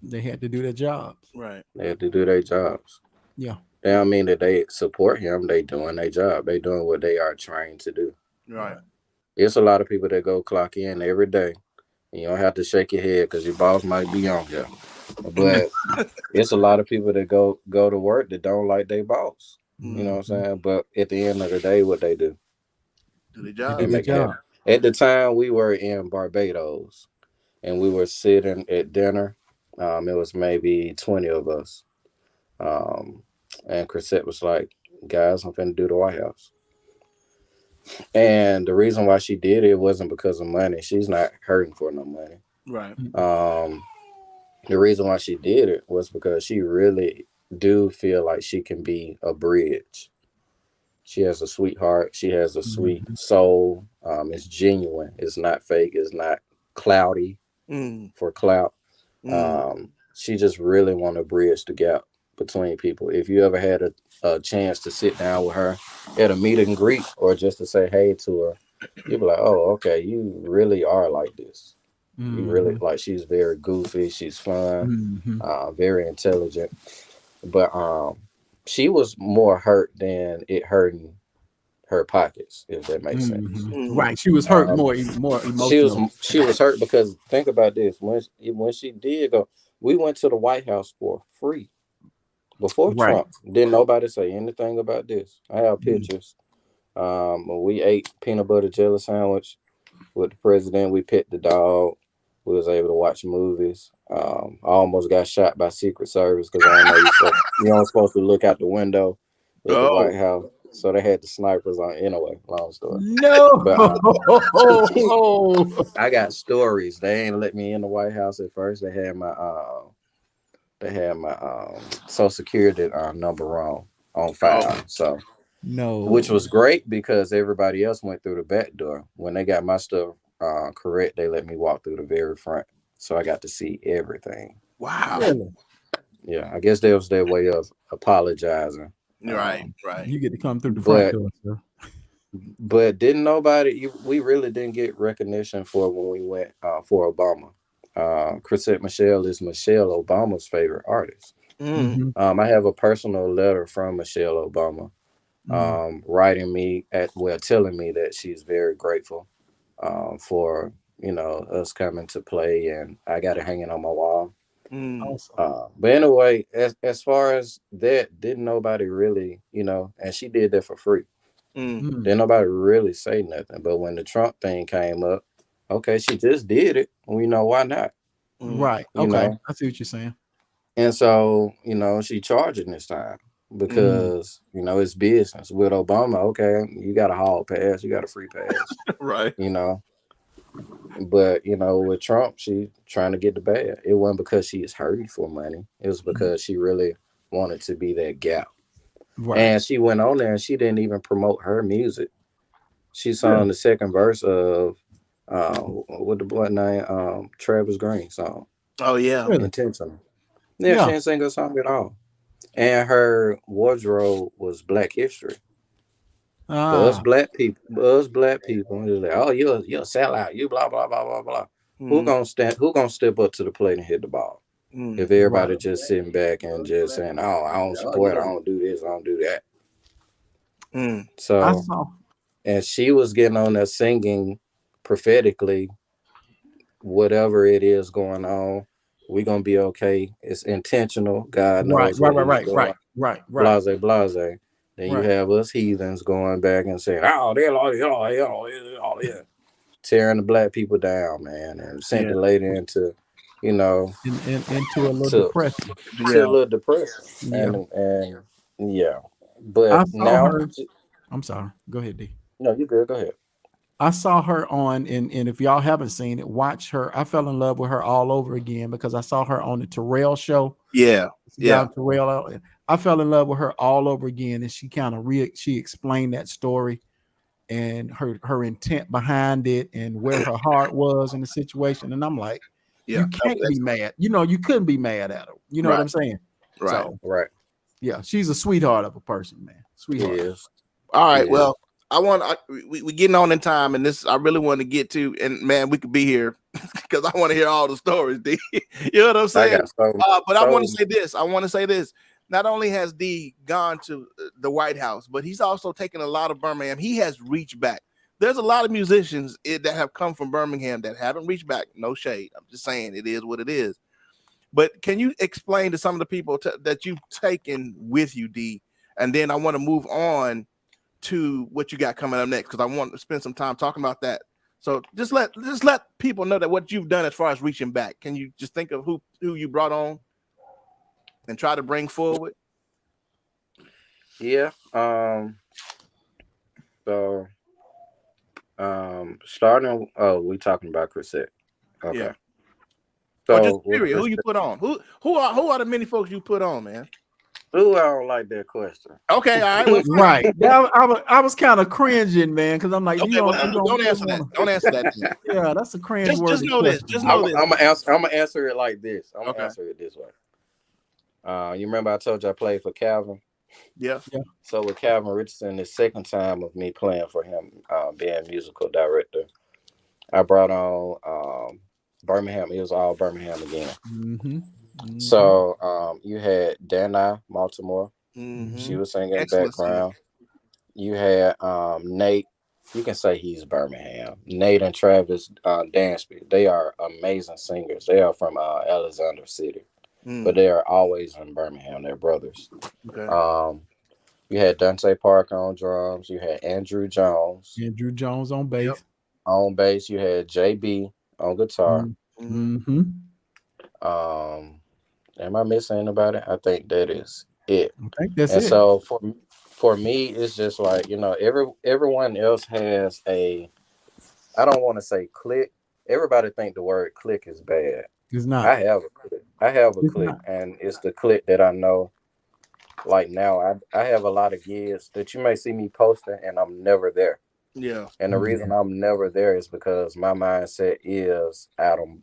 They had to do their jobs. Right. They had to do their jobs. Yeah. That don't mean that they support him. They doing their job. They doing what they are trained to do. Right. It's a lot of people that go clock in every day. And you don't have to shake your head because your boss might be on here. But it's a lot of people that go to work that don't like their boss. You know what I'm saying? But at the end of the day, what they do? Do their job. They make it happen. At the time, we were in Barbados, and we were sitting at dinner. It was maybe 20 of us. And Chrisette was like, guys, I'm finna do the White House. And the reason why she did it wasn't because of money. She's not hurting for no money. Right. The reason why she did it was because she really do feel like she can be a bridge. She has a sweetheart. She has a sweet soul. It's genuine. It's not fake. It's not cloudy for clout. She just really want to bridge the gap between people. If you ever had a chance to sit down with her at a meet and greet, or just to say hey to her, you'd be like, oh, okay, you really are like this. You really, like, she's very goofy, she's fun, very intelligent. But she was more hurt than it hurting her pockets, if that makes sense. Right. She was hurt more emotional. She was hurt because think about this. When she did go, we went to the White House for free. Before Trump, didn't nobody say anything about this. I have pictures. We ate peanut butter jelly sandwich with the president. We pet the dog. We was able to watch movies. I almost got shot by Secret Service because I know you weren't supposed to look out the window at the White House. So they had the snipers on. Anyway, long story. No. But, I got stories. They ain't let me in the White House at first. They had my Social Security number wrong. on file. So No. which was great because everybody else went through the back door. When they got my stuff correct, they let me walk through the very front. So I got to see everything. Wow. Really? Yeah, I guess that was their way of apologizing. Right. You get to come through the front But door, sir. didn't nobody? We really didn't get recognition for when we went for Obama. Chrisette Michelle is Michelle Obama's favorite artist. Mm. I have a personal letter from Michelle Obama, writing me telling me that she's very grateful for us coming to play, and I got it hanging on my wall. Awesome. But anyway, as far as that, didn't nobody really, and she did that for free. Didn't nobody really say nothing. But when the Trump thing came up, okay, she just did it. We know why not. Right. You Okay. know? I see what you're saying. And so, she charging this time because, it's business. With Obama, okay, you got a hall pass, you got a free pass. Right. But, with Trump, she trying to get the bag. It wasn't because she is hurting for money. It was because she really wanted to be that gap. Right. And she went on there and she didn't even promote her music. She sung the second verse of what the boy name Travis Green song. Oh yeah. Really? Intentional. Yeah, she didn't sing a song at all. And her wardrobe was Black history. Us black people, was like, oh, you're a sellout. You blah blah blah blah blah. Who gonna step up to the plate and hit the ball? If everybody just sitting back and just saying, "Oh, I don't support, I don't do this, I don't do that." So, and she was getting on there singing prophetically, whatever it is going on, we're gonna be okay. It's intentional. God knows what he's doing. Blase, blase. Then you have us heathens going back and saying, "Oh, they're all tearing the black people down, man," and sent the lady into, into a little depression. To a little depression. And yeah. But I saw now her. I'm sorry. Go ahead, D. No, you good. Go ahead. I saw her on, and if y'all haven't seen it, watch her. I fell in love with her all over again because I saw her on the Terrell show. Yeah. Terrell. I fell in love with her all over again, and she kind of she explained that story and her intent behind it and where her heart was in the situation. And I'm like, you can't be mad. You couldn't be mad at her. You know what I'm saying? Right. So, right. Yeah, she's a sweetheart of a person, man. Sweetheart. Yes. All right. Well, we getting on in time, and this I really want to get to, and man, we could be here because I want to hear all the stories, D. You know what I'm saying? But I want to say this. I want to say this. Not only has D gone to the White House, but he's also taken a lot of Birmingham. He has reached back. There's a lot of musicians that have come from Birmingham that haven't reached back. No shade. I'm just saying it is what it is. But can you explain to some of the people that you've taken with you, D? And then I want to move on to what you got coming up next because I want to spend some time talking about that. So just let people know that what you've done as far as reaching back. Can you just think of who you brought on and try to bring forward? Yeah. So starting. Oh, we talking about Chrisette. Okay. Yeah. So just period. Who you put on? Who are the many folks you put on, man? Ooh, I don't like that question. Okay, all right. Well, right. I was kind of cringing, man, because I'm like, okay, don't answer that. Don't answer that. Yeah, that's a cringe word. Just know this. Just know this. I'm gonna answer it like this. I'm gonna answer it this way. You remember I told you I played for Calvin? Yeah. So with Calvin Richardson, the second time of me playing for him, being musical director, I brought on Birmingham. It was all Birmingham again. So you had Dana Baltimore. She was singing in the background. You had Nate. You can say he's Birmingham. Nate and Travis Dansby. They are amazing singers. They are from Alexander City, but they are always in Birmingham. They're brothers. Okay. You had Dante Parker on drums. You had Andrew Jones. Andrew Jones on bass. Yep. On bass, you had JB on guitar. Am I missing anybody? I think that is it. I think that's it. So for me, it's just like, everyone else has a, I don't want to say clique. Everybody think the word clique is bad. It's not. I have a clique. And it's the clique that I know like now I have a lot of gigs that you may see me posting and I'm never there. Yeah. And the reason I'm never there is because my mindset is Adam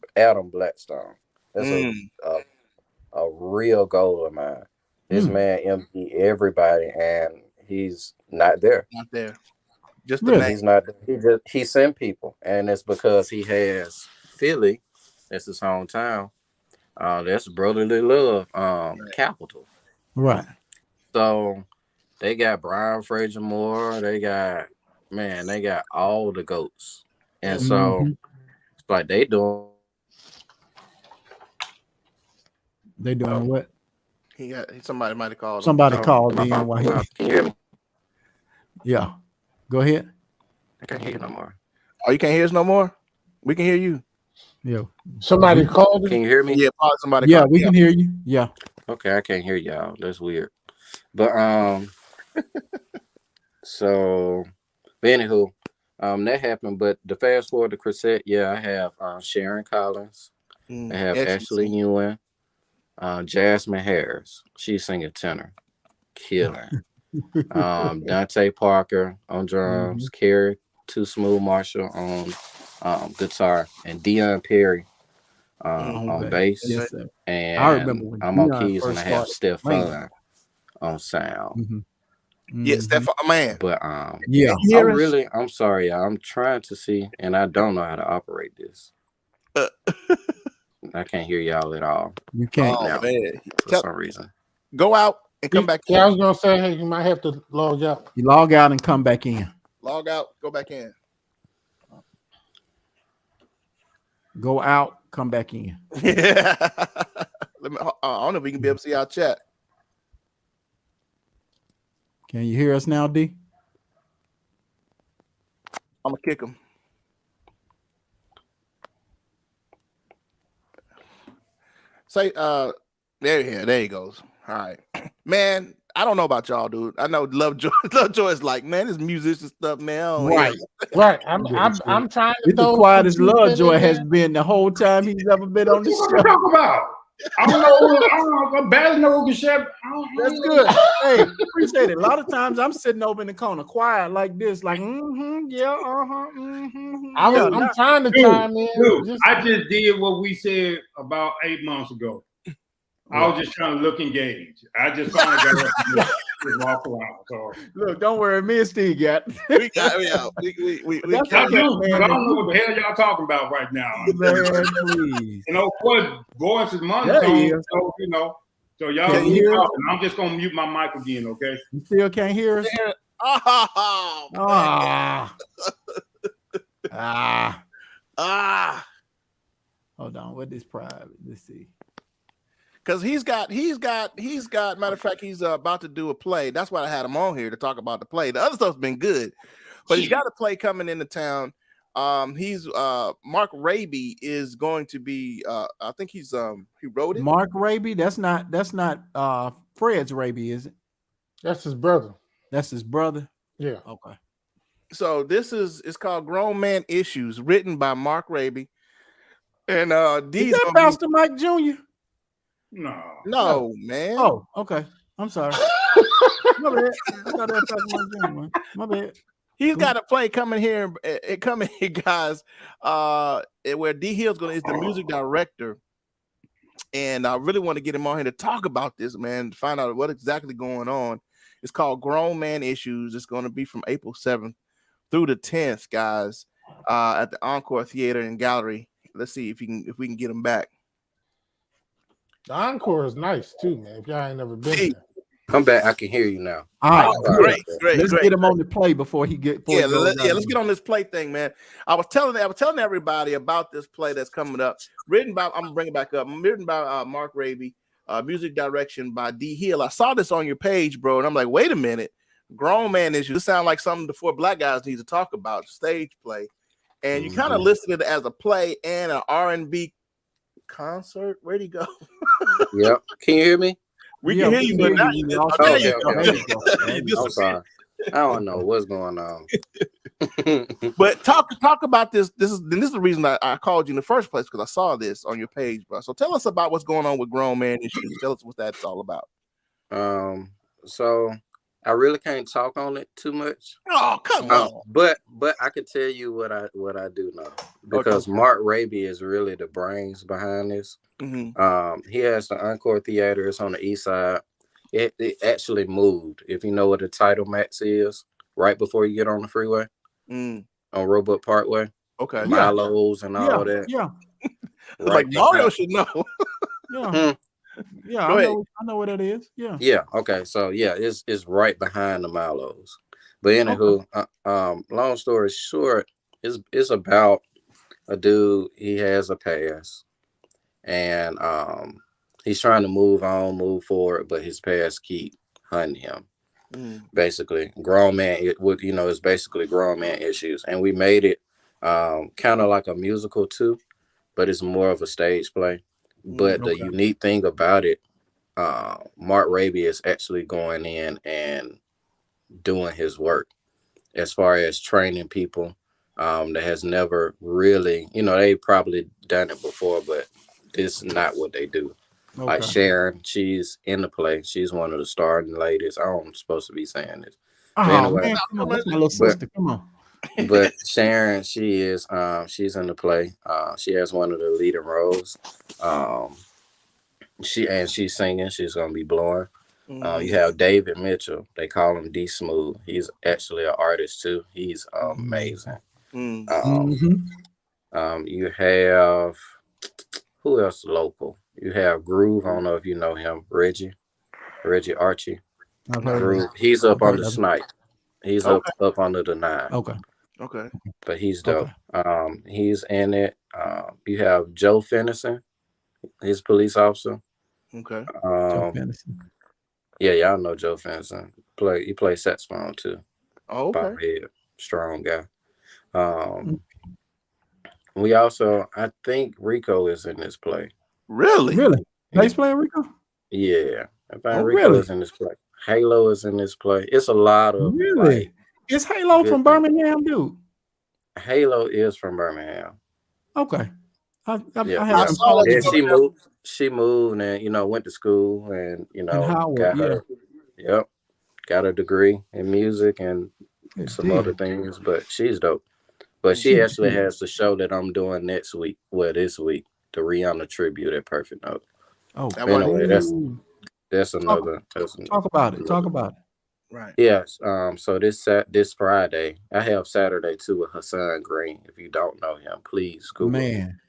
Blackstone. That's a real goal of mine. This man empty everybody and he's not there. Not there. Just the name. He's not he sent people, and it's because he has Philly, that's his hometown. That's brotherly love, capital. Right. So they got Brian Fraser Moore, they got all the goats. And so it's like they doing what? Somebody might have called. Somebody called in while he. Can you hear me? Yeah. Go ahead. I can't hear you no more. Oh, you can't hear us no more? We can hear you. Yeah. Somebody called. Can you hear me? Yeah, probably somebody. Yeah, called. we can hear you. Yeah. Okay, I can't hear y'all. That's weird. But so anywho, that happened. But the fast forward to Chrisette, I have Sharon Collins. I have Ashley Ewan, Jasmine Harris. She's singing tenor, killing. Dante Parker on drums, Carrie Too Smooth Marshall on guitar, and Dion Perry on bass. Yes, sir. And I remember when I'm Dion on keys, and I have Stefan on sound. Yeah, Stefan, man. But yeah, I'm sorry, y'all. I'm trying to see, and I don't know how to operate this. I can't hear y'all at all. You can't now, man. For some reason. Go out and come back in. I was gonna say, hey, you might have to log out. You log out and come back in. Log out, go back in. Go out, come back in. Yeah. I don't know if we can be able to see our chat. Can you hear us now, D? I'm gonna kick him. Say, there he goes. All right, man. I don't know about y'all, dude. I know Lovejoy is like, man, this musician stuff, man. Right. I'm trying to. It's the quietest Lovejoy has been the whole time he's ever been on the show. What talk about? I don't know. I barely know who can chef. That's good. Hey, appreciate it. A lot of times I'm sitting over in the corner, quiet like this, like, I'm trying to chime in. Dude, I just did what we said about 8 months ago. I was just trying to look engaged. I just finally got up and just walk around. So look, don't worry, me and Steve got. I don't know what the hell y'all talking about right now. Man, please. You know what? Voice is monotone. So so y'all keep talking. I'm just gonna mute my mic again. Okay. You still can't hear us? Hold on. What is private? Let's see. Because he's got matter of fact, he's about to do a play. That's why I had him on here to talk about the play. The other stuff's been good, but he's got a play coming into town. He's Mark Raby is going to be I think he wrote it. Mark Raby, that's not Fred's Raby, is it? That's his brother. That's his brother. Yeah. Okay. So it's called Grown Man Issues, written by Mark Raby. And is that Pastor Mike Jr.? No, man. Oh, okay. I'm sorry. My bad. I thought that was Mike Jr., man. My bad. He's got a play coming here, guys. Where D Hill's is the music director, and I really want to get him on here to talk about this, man. To find out what exactly going on. It's called Grown Man Issues. It's going to be from April 7th through the 10th, guys, at the Encore Theater and Gallery. Let's see if we can get him back. The Encore is nice too, man. If y'all ain't never been there. I'm back. I can hear you now. All right, great. Let's get him on the play before he get. Let's get on this play thing, man. I was telling everybody about this play that's coming up. I'm gonna bring it back up. Written by Mark Raby, music direction by D Hill. I saw this on your page, bro, and I'm like, wait a minute, Grown Man Issues. This sounds like something the four black guys need to talk about. Stage play, and you kind of listed it as a play and an R&B concert. Where'd he go? Yep. Can you hear me? We can hear you, but I'm sorry. I don't know what's going on. But talk about this. This is the reason I called you in the first place, because I saw this on your page, bro. So tell us about what's going on with Grown Man Issues. Tell us what that's all about. So I really can't talk on it too much. Oh, come on. But I can tell you what I do know, because Mark Raby is really the brains behind this. Mm-hmm. He has the Encore Theater. It's on the east side. It actually moved. If you know what the Title Max is, right before you get on the freeway on Roebuck Parkway. Okay. Milo's and all that. Yeah. Like Mario should know. Yeah. Yeah, Go ahead. I know what it is. Yeah. Yeah. Okay. So yeah, it's right behind the Milo's. But anywho, long story short, it's about a dude. He has a past, and he's trying to move on, move forward, but his past keep hunting him. Basically, grown man. It's basically grown man issues, and we made it kind of like a musical too, but it's more of a stage play. But the unique thing about it, Mark Raby is actually going in and doing his work as far as training people that has never really, they probably done it before, but it's not what they do. Like Sharon, she's in the play. She's one of the starting ladies. I'm supposed to be saying this. But anyway, come on, that's my little sister. Come on. But Sharon, she's in the play. She has one of the leading roles. She's singing. She's gonna be blowing. You have David Mitchell. They call him D Smooth. He's actually an artist too. He's amazing. You have who else local? You have Groove. I don't know if you know him. Reggie Archie. Groove. He's up under Snipe. He's up under the 9. Okay. But he's dope. He's in it. You have Joe Fennison. He's a police officer. Okay. Joe Fennison. Yeah, y'all know Joe Fennison. He plays saxophone too. Oh, okay. Head, strong guy. We also, I think Rico is in this play. Really? Bass player Rico? Yeah. I think Rico is in this play. Halo is in this play. It's a lot of Is Halo from Birmingham, dude? Halo is from Birmingham. Okay. I saw that. And she moved and went to school and got her degree in music and some other things, but she's dope. But she actually has the show that I'm doing this week, the Rihanna tribute at Perfect Note. Anyway, that's another. Talk about it. Right. Yes. So this Friday, I have Saturday too with Hassan Green. If you don't know him, please Google him.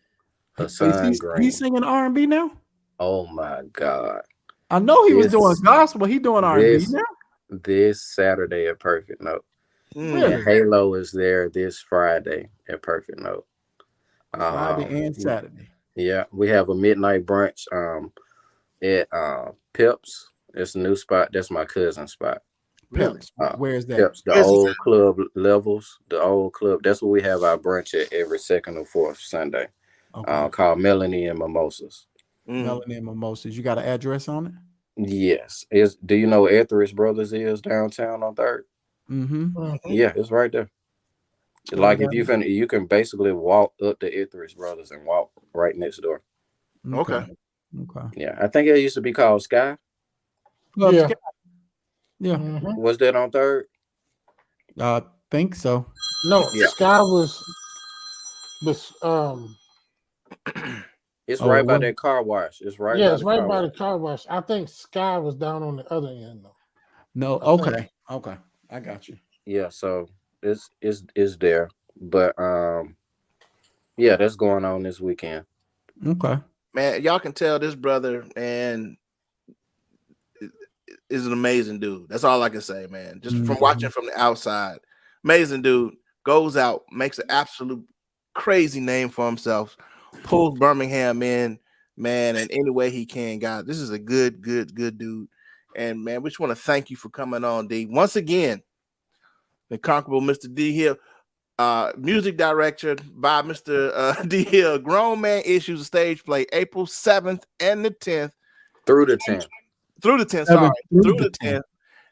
Hassan Green. He's singing R&B now? Oh my God. I know he was doing gospel. He doing R&B now? This Saturday at Perfect Note. Really? And Halo is there this Friday at Perfect Note. Friday and Saturday. Yeah, we have a midnight brunch at Pips. It's a new spot. That's my cousin's spot. Pips. Where is that? Pips, the old club Levels. The old club. That's where we have our brunch at every second or fourth Sunday. Called Melanie and Mimosas. Melanie and Mimosas. You got an address on it? Yes. Do you know where Etheridge Brothers is downtown on 3rd? Yeah, it's right there. Like if you can basically walk up to Etheridge Brothers and walk right next door. Okay. Yeah, I think it used to be called Sky. Yeah. Was that on 3rd? I think so. No, Sky was It's right by that car wash. It's right. Yeah, it's right by the car wash. I think Sky was down on the other end though. No, okay. I got you. Yeah, so it's there. But that's going on this weekend. Okay. Man, y'all can tell this brother and is an amazing dude. That's all I can say, man. Just from watching from the outside. Amazing dude. Goes out, makes an absolute crazy name for himself, pulls Birmingham in, man, in any way he can. God, this is a good dude. And man, we just want to thank you for coming on, D. Once again, the incomparable Mr. D Hill, music director by Mr. D Hill. Grown Man Issues, a stage play, April 7th and the 10th. Through the 10th. Through the 10th.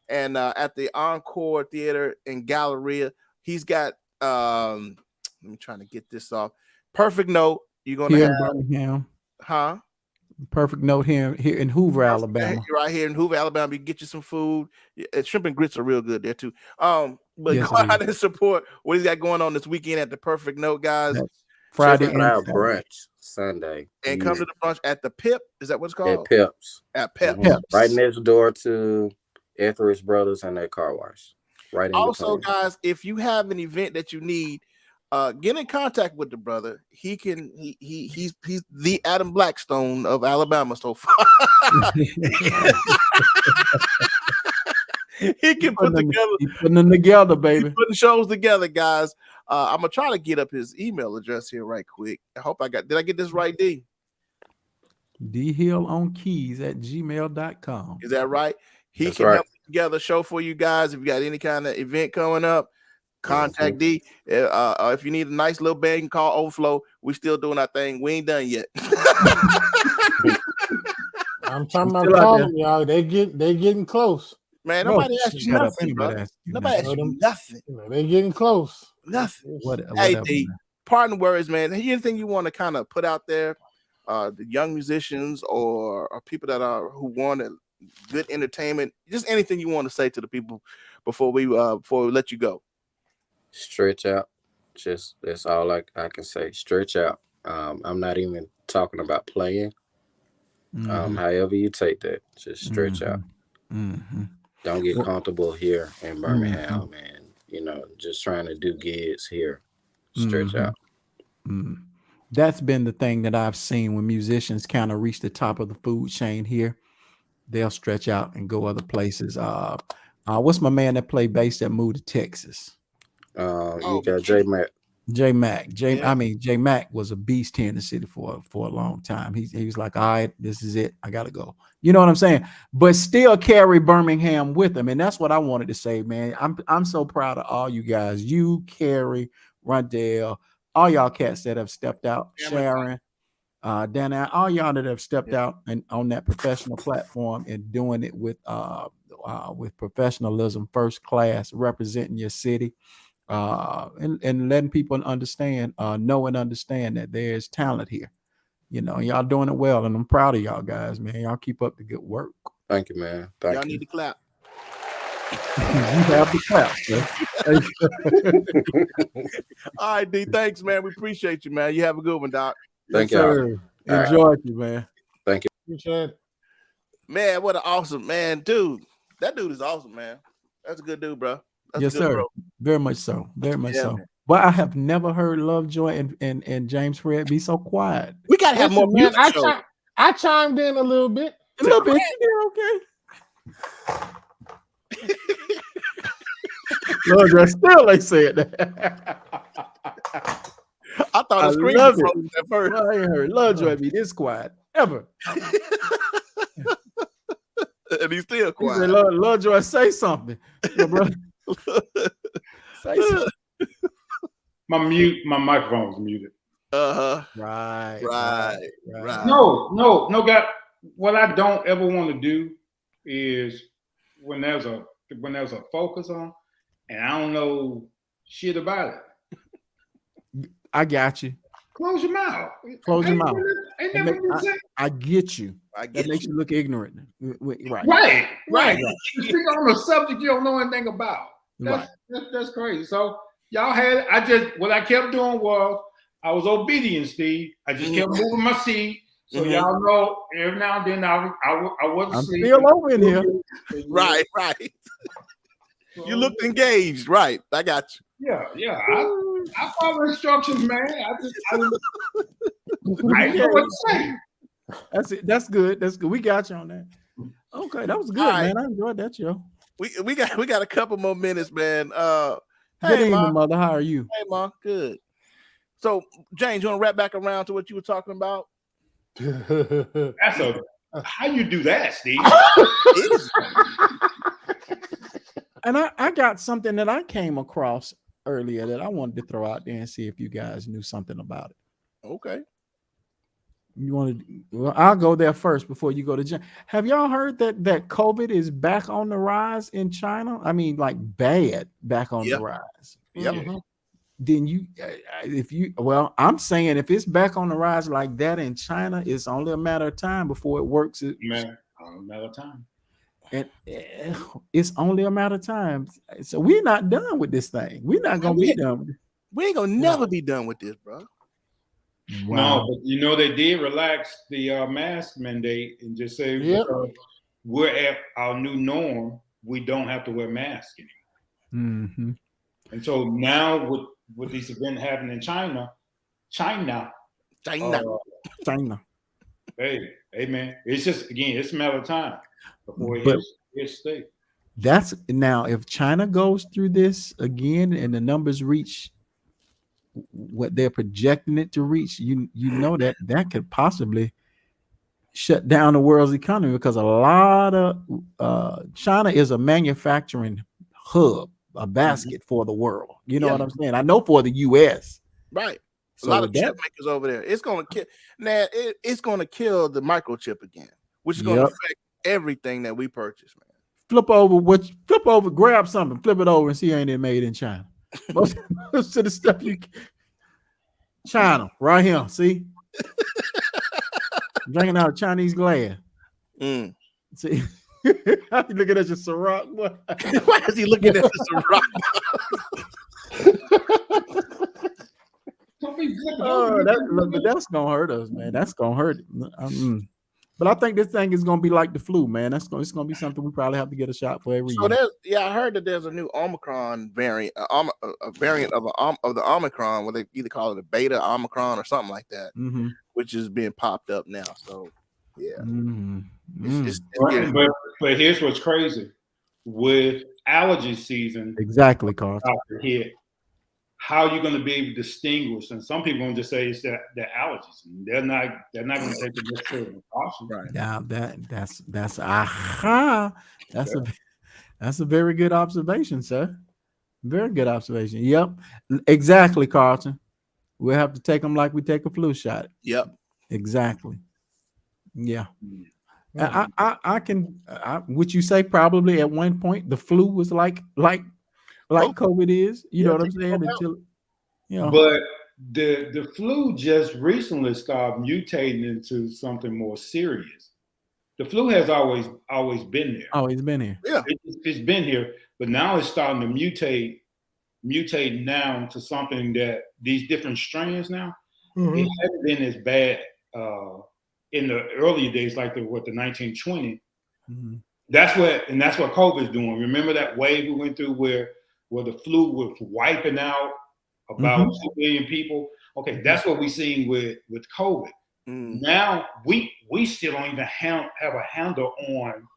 And at the Encore Theater in Galleria, he's got let me try to get this off. Perfect Note. You're gonna have Birmingham. Huh? Perfect Note here in Hoover, Alabama. Right here in Hoover, Alabama. You can get you some food. Shrimp and grits are real good there too. But Yes, go out and support what he's got going on this weekend at the Perfect Note, guys. That's Friday Check and out Saturday. brunch Sunday. And come to the brunch at the Pip. Is that what it's At called? Pips. At Pips. Pips. Right next door to Etheridge Brothers and their car wash. Right in Also, between. guys, if you have an event that you need, get in contact with the brother. He's the Adam Blackstone of Alabama so far. He can put together. He's putting them together, baby. Putting shows together, guys. I'm gonna try to get up his email address here right quick. I hope did I get this right, D? dhillonkeys@gmail.com. Is that right? That's can right. help put together a show for you guys. If you got any kind of event coming up, contact D. If you need a nice little band, you can call Overflow. We still doing our thing. We ain't done yet. I'm telling y'all, they getting close. Man, nobody asked you nothing, bro. Nobody asked you nothing. They getting close. Nothing. Whatever. Hey, D, pardon words, man. Anything you want to kind of put out there, the young musicians or people that who want good entertainment, just anything you want to say to the people before we let you go. Stretch out. Just that's all I can say. Stretch out. I'm not even talking about playing. However you take that, just stretch out. Don't get comfortable here in Birmingham, and just trying to do gigs here. Stretch out. That's been the thing that I've seen when musicians kind of reach the top of the food chain here. They'll stretch out and go other places. What's my man that played bass that moved to Texas? You got J Mac. J Mac. J Mac was a beast here in the city for a long time. He was like, all right, this is it. I gotta go. You know what I'm saying? But still carry Birmingham with him. And that's what I wanted to say, man. I'm so proud of all you guys. You, Carrie, Rondell, all y'all cats that have stepped out, Sharon, Dana, all y'all that have stepped out and on that professional platform and doing it with professionalism, first class, representing your city. And letting people understand, know and understand that there's talent here. Y'all doing it well, and I'm proud of y'all guys, man. Y'all keep up the good work. Thank you, man. Y'all need to clap. You have to clap, All right, D. Thanks, man. We appreciate you, man. You have a good one, Doc. Thank you. Enjoyed you, man. Thank you. Appreciate it. Man, what an awesome man, dude. That dude is awesome, man. That's a good dude, bro. That's yes, a good sir. Bro. Very much so. Very much so. Man. But I have never heard Lovejoy and James Fred be so quiet. We gotta have more music. I chimed in a little bit. A little bit. Okay. Lovejoy still ain't said that. I thought the screen was frozen at first. Well, I ain't heard Lovejoy be this quiet ever. And he's still quiet. He said, Lovejoy, say something. Brother. Say something. My microphone was muted. Right. No, God. What I don't ever want to do is when there's a focus on, and I don't know shit about it. I got you. Close your mouth. Close your mouth. I get you. That makes you look ignorant. Right. You speak on a subject you don't know anything about. That's crazy. So y'all had it. What I kept doing was I was obedient, Steve. I just kept moving my seat. So y'all know every now and then I wasn't asleep. I'm still over in here. Right. You looked engaged, right? I got you. Yeah. I follow instructions, man. I didn't know what to say. That's it. That's good. We got you on that. Okay, that was good, man. I enjoyed that show. We got a couple more minutes, man. Good Hey, evening, Ma. mother. How are you? Hey, Ma. Good. So, James, you want to wrap back around to what you were talking about? How you do that, Steve? And I got something that I came across earlier that I wanted to throw out there and see if you guys knew something about it. Okay. You want to? Well, I'll go there first before you go to James. Have y'all heard that COVID is back on the rise in China? I mean, like bad back on the rise. Yep. then well, I'm saying if it's back on the rise like that in China, it's only a matter of time before it works. Man, a matter of time. And it's only a matter of time. So we're not done with this thing. We're not gonna be done. We ain't gonna never be done with this, bro. No, Wow. but they did relax the mask mandate and just say we're at our new norm. We don't have to wear masks anymore. Mm-hmm. And so now with these events happening in China. Hey, man, it's just it's a matter of time before it hits state. That's now if China goes through this again and the numbers reach what they're projecting it to reach, you know that could possibly shut down the world's economy, because a lot of China is a manufacturing hub, a basket for the world. You know what I'm saying? I know for the US. Right. So a lot of chip makers over there. It's gonna kill it's gonna kill the microchip again, which is gonna affect everything that we purchase, man. Flip over, grab something, flip it over and see ain't it made in China. Most of the stuff China, right here. See? Drinking out of Chinese glass. See? How you looking at your Ciroc? Why is he looking at the Ciroc? But that's gonna hurt us, man. That's gonna hurt. But I think this thing is gonna be like the flu, man. It's gonna be something we probably have to get a shot for every year. I heard that there's a new Omicron variant, a variant of the Omicron, where they either call it a beta Omicron or something like that, which is being popped up now. So but here's what's crazy with allergy season. Exactly, Carl. Here, how are you going to be able to distinguish? And some people going to just say it's their allergies. They're not going to take the necessary precaution. Right. Yeah, that's a very good observation, sir. Very good observation. Yep, exactly, Carlton. We'll have to take them like we take a flu shot. Yep, exactly. Yeah. Would you say probably at one point the flu was like COVID is, you know what I'm saying? But the flu just recently started mutating into something more serious. The flu has always been there. Always been here. Yeah, it's been here, but now it's starting to mutate now to something that these different strains now. It hasn't been as bad in the earlier days, like the 1920s. That's what COVID is doing. Remember that wave we went through where the flu was wiping out about 2 million people? Okay, that's what we're seeing with COVID. Now we still don't even have a handle on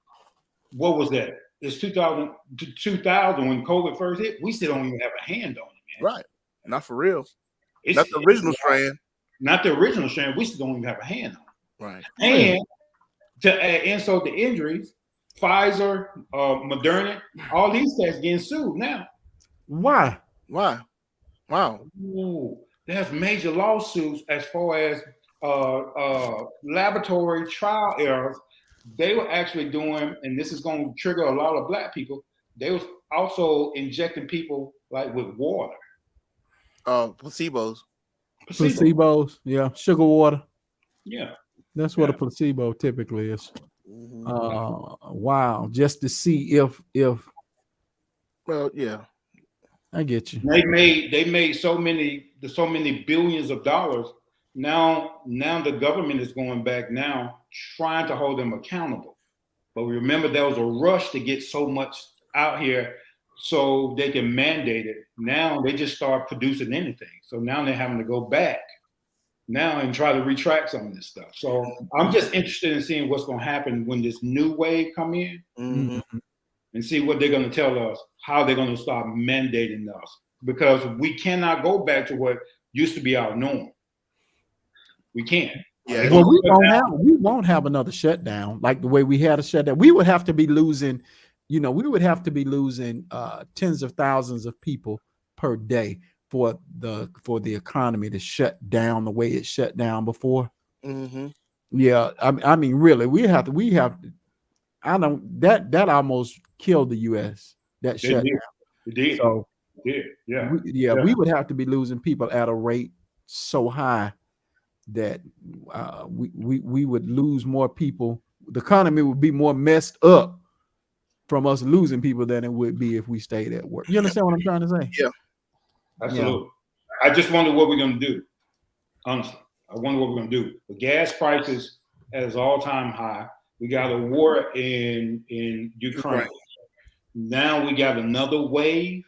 what was that? It's 2000 when COVID first hit. We still don't even have a hand on it, man. Right. Not for real. Not the original strain. Not the original strain. We still don't even have a hand on it. Right. And to add insult to injuries, Pfizer, Moderna, all these tests getting sued now. Why? Wow. Ooh, there's major lawsuits as far as laboratory trial errors. They were actually doing, and this is going to trigger a lot of Black people. They was also injecting people like with water. Placebos. Yeah, sugar water. Yeah. That's what a placebo typically is. Wow, just to see if. Well, yeah, I get you. They made so many billions of dollars. Now the government is going back now, trying to hold them accountable. But remember, there was a rush to get so much out here so they can mandate it. Now they just start producing anything. So now they're having to go back now and try to retract some of this stuff. So I'm just interested in seeing what's going to happen when this new wave come in and see what they're going to tell us, how they're going to start mandating us, because we cannot go back to what used to be our norm. We can't. Yeah. Well, we won't have another shutdown like the way we had a shutdown. We would have to be losing, tens of thousands of people per day for the economy to shut down the way it shut down before. Yeah, I mean, really, we have to. I don't. That almost killed the U.S. That shutdown. It did. So We would have to be losing people at a rate so high that we would lose more people. The economy would be more messed up from us losing people than it would be if we stayed at work. You understand what I'm trying to say? Yeah, absolutely. Yeah. I just wonder what we're going to do. Honestly, I wonder what we're going to do. The gas prices at its all-time high. We got a war in Ukraine. Now we got another wave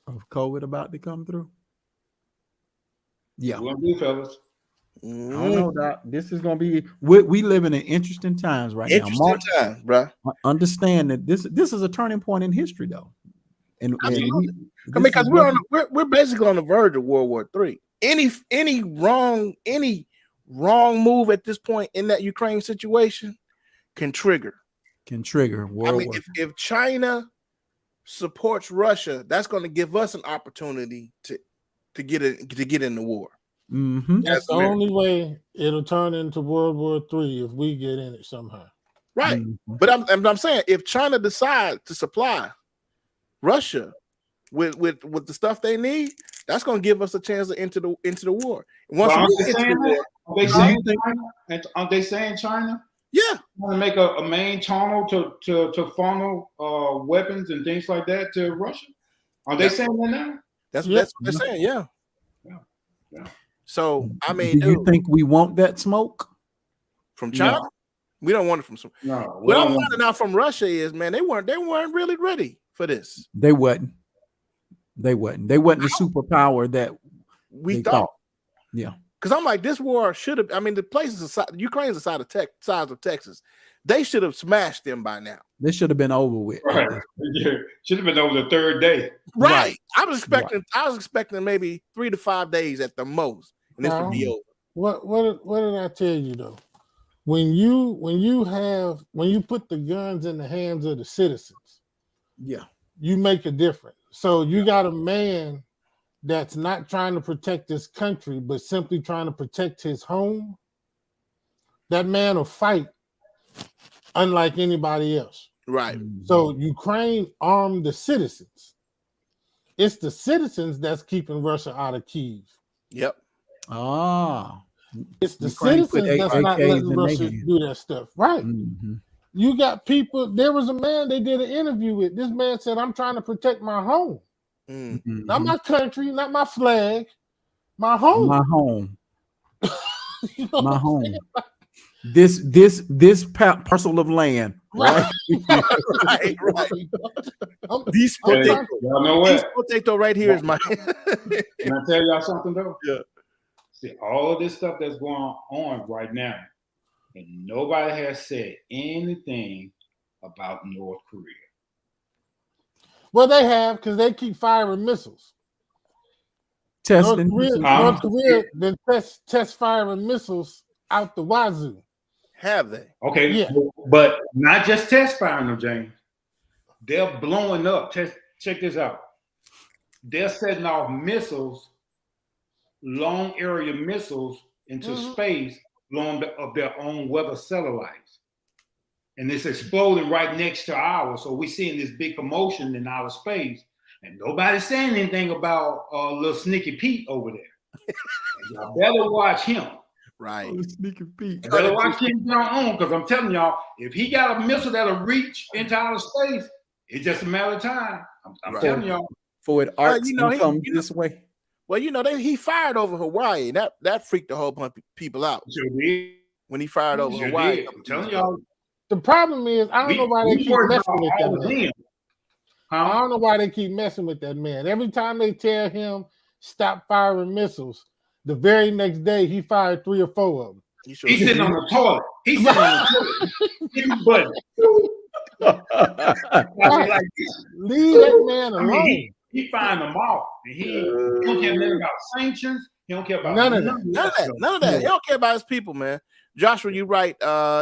of COVID about to come through. Yeah, what we do, fellas. I don't know, Doc. This is going to be. We living in interesting times right now. Interesting times, bro. Understand that this is a turning point in history, though. And because we're basically on the verge of World War III. Any wrong move at this point in that Ukraine situation can trigger World War. If China supports Russia, that's going to give us an opportunity to get in the war. Mm-hmm. That's the only way it'll turn into World War III if we get in it somehow. Right. Mm-hmm. But I'm saying if China decides to supply Russia with the stuff they need, that's going to give us a chance to enter the war. Once aren't they saying China? Yeah, want to make a main tunnel to funnel weapons and things like that to Russia. Are they saying that now? That's what they're saying. Yeah. So I mean, do you think we want that smoke from China? No. We don't want it from some. No. What I'm finding out from Russia is, man, they weren't really ready for this. They wasn't. They wasn't the superpower that we thought. Yeah. Because I'm like, this war should have. I mean, the places Ukraine's the size of Texas. They should have smashed them by now. This should have been over with. Right. Yeah. Should have been over the third day. Right. I was expecting maybe 3 to 5 days at the most, and this would be over. What did I tell you though? When you put the guns in the hands of the citizens, you make a difference. So you got a man that's not trying to protect his country, but simply trying to protect his home. That man will fight unlike anybody else. Right. So Ukraine armed the citizens. It's the citizens that's keeping Russia out of Kyiv. Yep. It's the citizens that's not letting Russia do that stuff. Right. Mm-hmm. You got people. There was a man they did an interview with. This man said, I'm trying to protect my home. Mm-hmm. Not my country, not my flag, my home. My home. You know my home. This parcel of land. Right. right. These potato right here is my. Can I tell y'all something though? Yeah. See, all of this stuff that's going on right now, and nobody has said anything about North Korea. Well, they have, because they keep firing missiles. Testing. North Korea then test firing missiles out the wazoo. Have they? Okay, yeah. But not just test firing them, James. They're blowing up. Check this out. They're setting off missiles, long area missiles into space, blowing up their own weather satellites. And it's exploding right next to ours. So we're seeing this big commotion in outer space. And nobody's saying anything about little Sneaky Pete over there. Y'all better watch him. Right. Sneaky Pete. You better watch him on, because I'm telling y'all, if he got a missile that'll reach into outer space, it's just a matter of time. I'm telling y'all. For it arcs and comes this way. Well, he fired over Hawaii. That freaked a whole bunch of people out. Sure did. When he fired over Hawaii. I'm telling y'all. The problem is, I don't know why they keep messing with that man. I don't know why they keep messing with that man. Every time they tell him stop firing missiles, the very next day he fired 3 or 4 of them. He's sitting on the toilet. He's sitting on the toilet. Leave that man alone. He find them all. He don't care nothing about sanctions. He don't care about none of that. He don't care about his people, man. Joshua, you're right.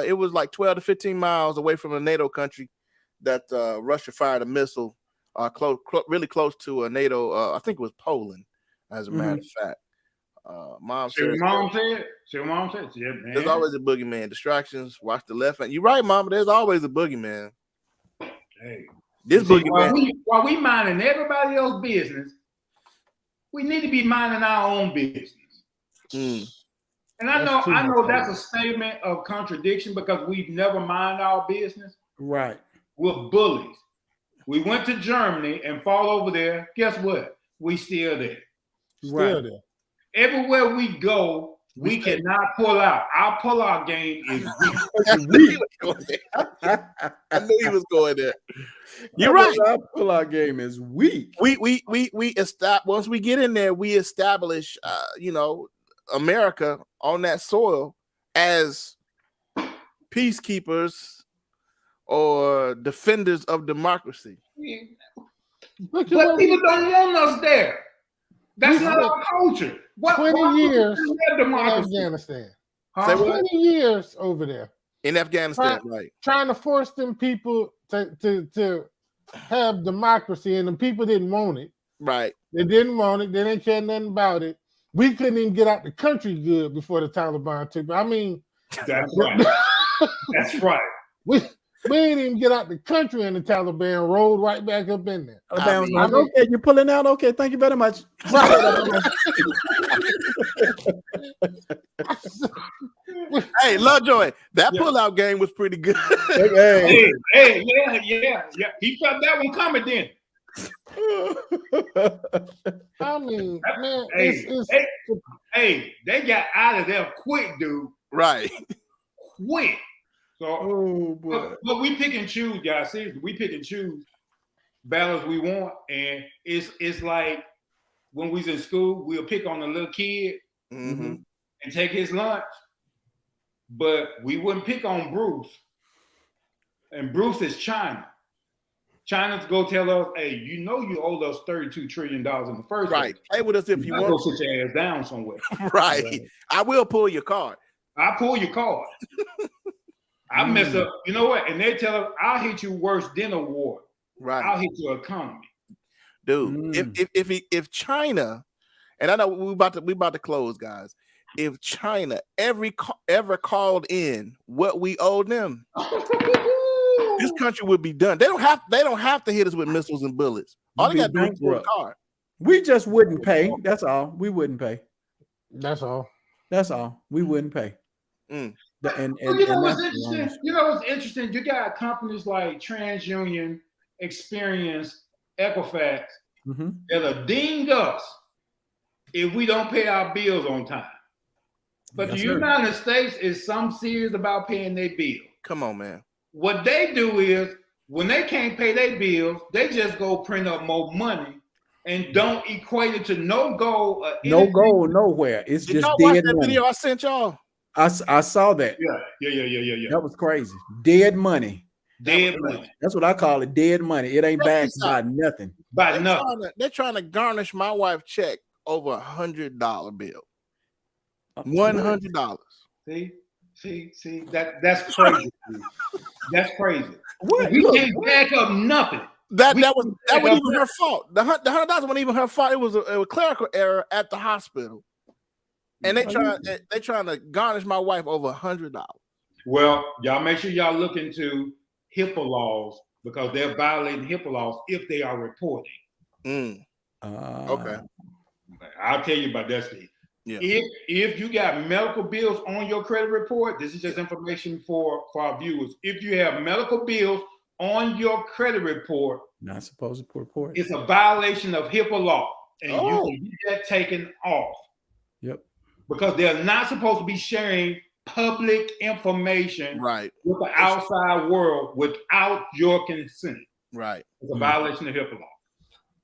It was like 12 to 15 miles away from a NATO country that Russia fired a missile really close to a NATO. I think it was Poland, as a matter of fact. Mom said. Yeah, man. There's always a boogeyman. Distractions. Watch the left hand. You're right, Mama. There's always a boogeyman. Hey, This while we minding everybody else's business, we need to be minding our own business. And I know that's a statement of contradiction because we've never mind our business. Right. We're bullies. We went to Germany and fall over there. Guess what? We still there. Still there. Everywhere we go, we cannot pull out. Our pull-out game is weak. I knew he was going there. You're right. Our pull-out game is weak. We once we get in there, we establish America on that soil as peacekeepers or defenders of democracy. But people don't want us there. That's not our culture. 20 years in Afghanistan. 20 years over there. In Afghanistan, right. Trying to force them people to have democracy, and the people didn't want it. Right. They didn't want it. They didn't care nothing about it. We couldn't even get out the country good before the Taliban took it. I mean, that's right. That's right. We didn't even get out the country, and the Taliban rolled right back up in there. Okay, you're pulling out. Okay, thank you very much. Hey, Lovejoy, that pullout game was pretty good. Hey, yeah. He felt that one coming then. I mean, man, hey, they got out of there quick, dude. Right. Quick. So, but we pick and choose, guys. Seriously, we pick and choose battles we want, and it's like when we was in school, we'll pick on a little kid and take his lunch, but we wouldn't pick on Bruce. And Bruce is China. China's go tell us, hey, you owe us $32 trillion in the first place. Right. Play with us if you want. Go sit your ass down somewhere. Right. I will pull your card. I'll pull your card. I mess up. You know what? And they tell us, I'll hit you worse than a war. Right. I'll hit your economy. Dude, if China, and I know we about to close, guys. If China ever called in what we owe them, this country would be done. They don't have to hit us with missiles and bullets. All they got to do is pull a card. We just wouldn't pay. That's all. We wouldn't pay. That's all. We wouldn't pay. You know what's interesting? You got companies like TransUnion, Experience, Equifax that'll ding us if we don't pay our bills on time. But the United States is some serious about paying their bill. Come on, man. What they do is when they can't pay their bills, they just go print up more money and don't equate it to no goal. No goal nowhere. It's Did just y'all dead watch that money. video I sent y'all? I saw that. Yeah. That was crazy. Dead money. Dead money. That's what I call it. Dead money. It ain't backed by nothing. By nothing. They're trying to garnish my wife's check over $100 bill. $100. See, that's crazy. That's crazy. What? We can't back up nothing. That wasn't even her fault. The $100 wasn't even her fault. It was a clerical error at the hospital, and they trying to garnish my wife over $100. Well, y'all make sure y'all look into HIPAA laws because they're violating HIPAA laws if they are reporting. Okay, I'll tell you about that, Steve. Yeah. If you got medical bills on your credit report, this is just information for our viewers. If you have medical bills on your credit report, not supposed to report. It's a violation of HIPAA law, and you can get that taken off. Yep. Because they're not supposed to be sharing public information with the outside world without your consent. Right. It's a violation of HIPAA law.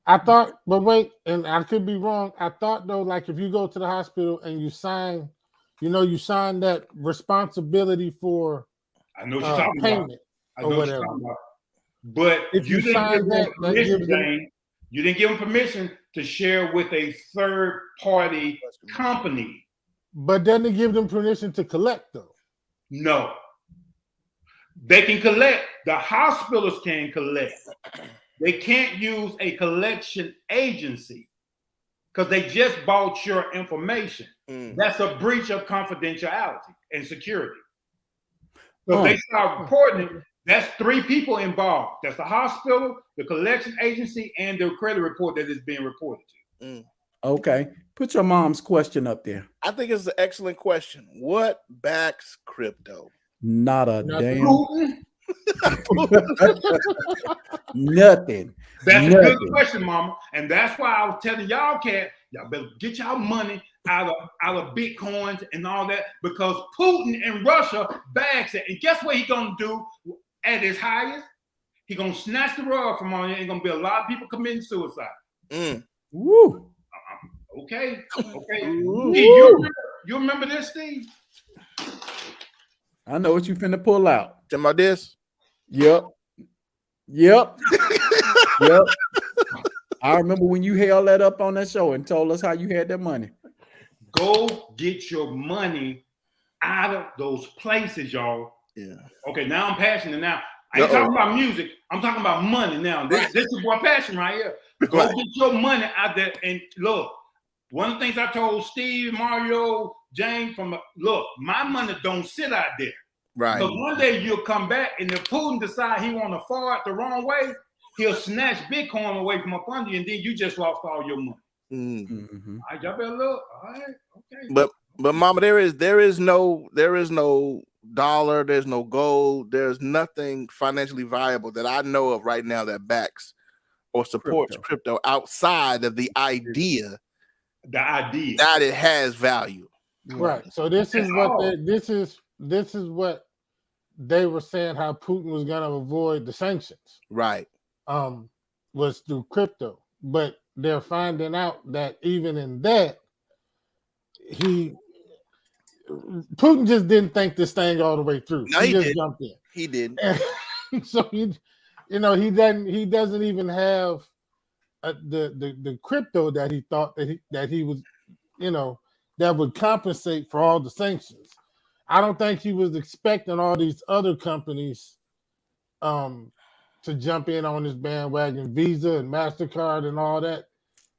I thought, but wait, and I could be wrong. I thought though, like if you go to the hospital and you sign that responsibility for I know what you're talking payment about. I know what you're talking about. But if you sign you didn't give them permission to share with a third party company. But doesn't it give them permission to collect though? No. They can collect. The hospitals can collect. They can't use a collection agency because they just bought your information. That's a breach of confidentiality and security. So if they start reporting it, That's 3 people involved. That's the hospital, the collection agency, and the credit report that is being reported to. Mm. Okay. Put your mom's question up there. I think it's an excellent question. What backs crypto? Not a Nothing. damn nothing. That's Nothing. a good question, Mama. And that's why I was telling y'all, y'all better get y'all money out of Bitcoins and all that, because Putin and Russia bags it. And guess what he's gonna do at his highest? He's gonna snatch the rug from on you. And gonna be a lot of people committing suicide. Mm. Woo. Okay. Ooh. Hey, you remember this, Steve? I know what you finna pull out. Tell about this? Yep. Yep. Yep. I remember when you held that up on that show and told us how you had that money. Go get your money out of those places, y'all. Yeah. Okay, now I'm passionate now. I ain't talking about music. I'm talking about money now. This is my passion right here. Go get your money out there. And look, one of the things I told Steve, Mario, James, look, my money don't sit out there. Right. Because one day you'll come back, and if Putin decide he want to fart the wrong way, he'll snatch Bitcoin away from up under you, and then you just lost all your money. Mm-hmm. All right, y'all better look. All right, okay. But Mama, there is no dollar, there's no gold, there's nothing financially viable that I know of right now that backs or supports crypto outside of the idea that it has value. Right. So this is what they were saying, how Putin was going to avoid the sanctions. Right. Was through crypto. But they're finding out that even in that, Putin just didn't think this thing all the way through. No, he just did. jumped in. He did. And so he doesn't even have the crypto that he thought that he was, that would compensate for all the sanctions. I don't think he was expecting all these other companies to jump in on this bandwagon, Visa and MasterCard and all that,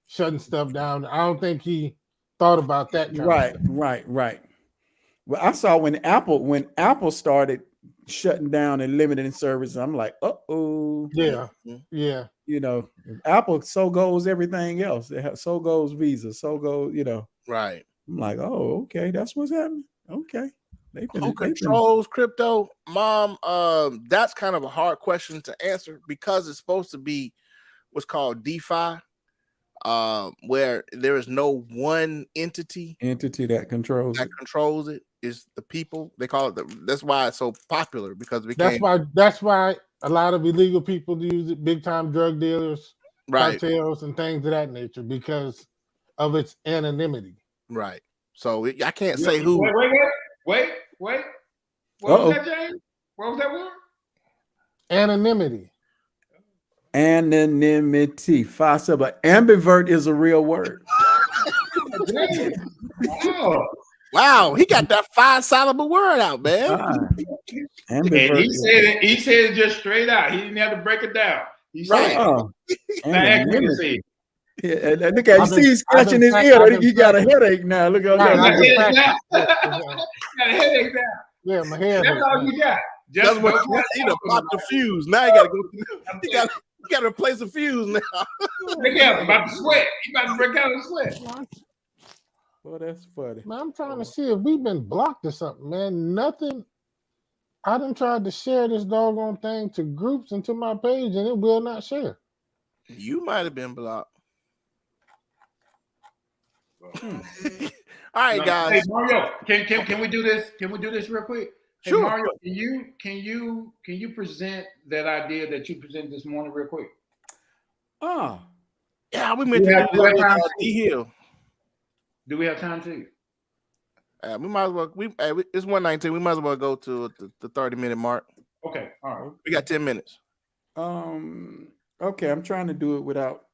shutting stuff down. I don't think he thought about that. Right. Well, I saw when Apple started shutting down and limiting services, I'm like, uh-oh. Yeah. Apple, so goes everything else. So goes Visa, so goes, Right. I'm like, oh, okay, that's what's happening. Okay. Who controls crypto? Mom, that's kind of a hard question to answer because it's supposed to be what's called DeFi, where there is no one entity that controls it. Is the people. They call it that's why it's so popular, because that's why a lot of illegal people use it, big time drug dealers, cartels, and things of that nature, because of its anonymity. Right. So I can't say who. Wait. What was that, James? What was that word? Anonymity. Anonymity. But ambivert is a real word. Wow, he got that 5-syllable word out, man. And he said it just straight out. He didn't have to break it down. He said anonymity. Yeah, and look at you see he's scratching his ear. He got a headache now. Look at that. Got a headache now. Yeah, my head. That's all you got. Just what you pop the fuse. Now you gotta go. You gotta replace the fuse now. Look out, about to sweat. He about to break out in sweat. Well, that's funny. Man, I'm trying to see if we've been blocked or something, man. Nothing. I done tried to share this doggone thing to groups and to my page, and it will not share. You might have been blocked. All right, guys. Hey, Mario, can we do this? Can we do this real quick? Hey, sure. Mario, can you present that idea that you presented this morning real quick? Yeah, we meant to do that. D-Hill. Do we have time to? We might as well. It's 1:19. We might as well go to the 30-minute mark. Okay, all right. We got 10 minutes. Okay, I'm trying to do it without.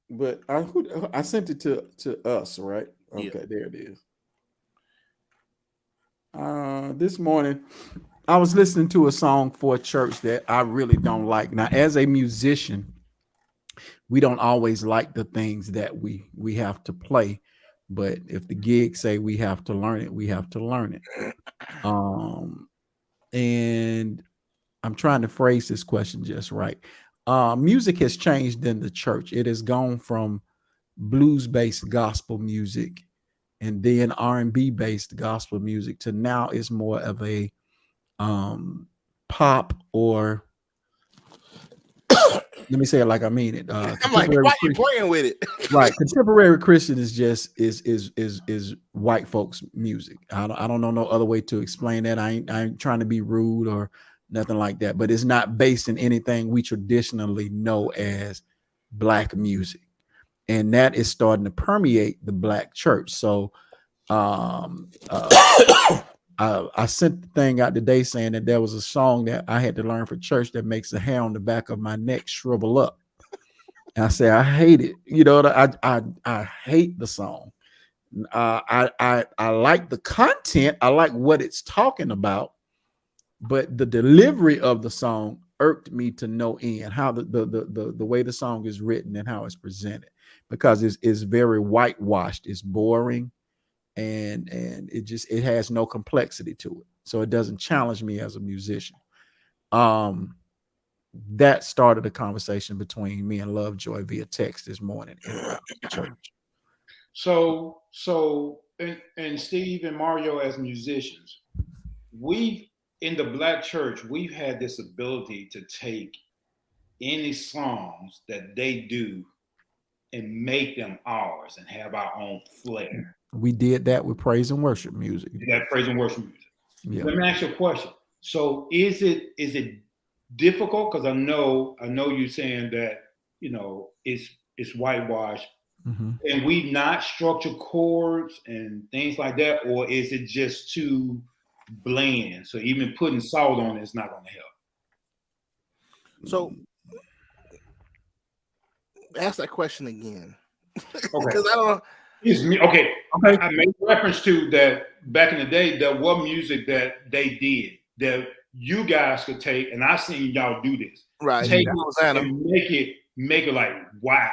But I sent it to us, right? Okay, yeah. There it is. This morning, I was listening to a song for a church that I really don't like. Now, as a musician, we don't always like the things that we have to play. But if the gigs say we have to learn it, we have to learn it. And I'm trying to phrase this question just right. Music has changed in the church. It has gone from blues-based gospel music and then R&B based gospel music to now it's more of a pop, or let me say it like I mean it. I'm like, why are you playing with it? Right, contemporary Christian is just is white folks music. I don't know no other way to explain that. I ain't trying to be rude or nothing like that, but it's not based in anything we traditionally know as black music, and that is starting to permeate the black church. So I sent the thing out today saying that there was a song that I had to learn for church that makes the hair on the back of my neck shrivel up. And I say I hate it. You know, I hate the song. I like the content. I like what it's talking about, but the delivery of the song irked me to no end. How the way the song is written and how it's presented, because it's very whitewashed. It's boring. And it has no complexity to it, so it doesn't challenge me as a musician. That started a conversation between me and Lovejoy via text this morning in church. So and Steve and Mario, as musicians, we've in the black church, we've had this ability to take any songs that they do and make them ours and have our own flair. We did that with praise and worship music. That praise and worship music. Yeah. Let me ask you a question. So is it difficult? Because I know you're saying that, you know, it's whitewashed. Mm-hmm. And we not structure chords and things like that, or is it just too bland? So even putting salt on it is not going to help. So ask that question again. Okay. Because I don't know. Okay. I made reference to that back in the day. There was music that they did that you guys could take, and I seen y'all do this. Right. Take it and make it like wow.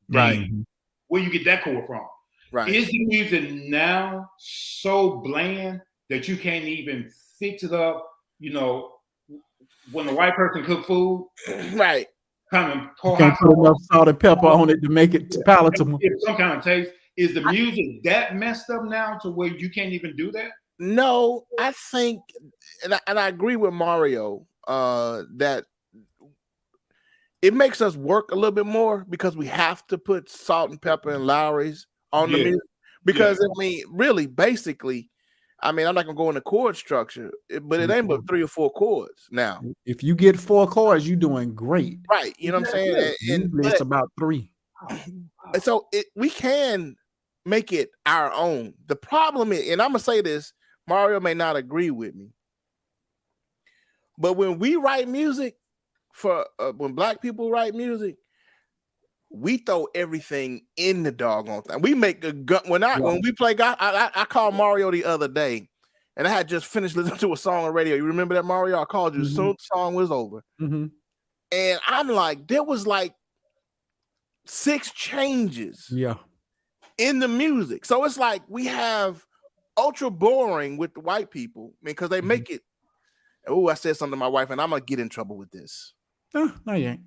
Right. Damn. Where you get that chord from? Right. Is the music now so bland that you can't even fix it up? You know, when the white person cook food, right? Come and pour can't put enough salt and pepper on it to make it palatable. Some kind of taste. Is the music that messed up now to where you can't even do that? No, I think, and I agree with Mario that it makes us work a little bit more because we have to put salt and pepper and Lowry's on the music. Because I mean, really, basically, I mean, I'm not gonna go into chord structure, but it ain't but 3 or 4 chords now. If you get 4 chords, you're doing great, right? You know what I'm saying? And it's about 3. And so we can make it our own. The problem is, and I'm gonna say this, Mario may not agree with me, but when we write music for when black people write music, we throw everything in the doggone thing. We make a gun when we play God. I called Mario the other day, and I had just finished listening to a song on radio. You remember that, Mario? I called you as soon as the song was over, and I'm like, there was like 6 changes, in the music. So it's like we have ultra boring with the white people because they make it. Oh, I said something to my wife, and I'm gonna get in trouble with this. No, you ain't.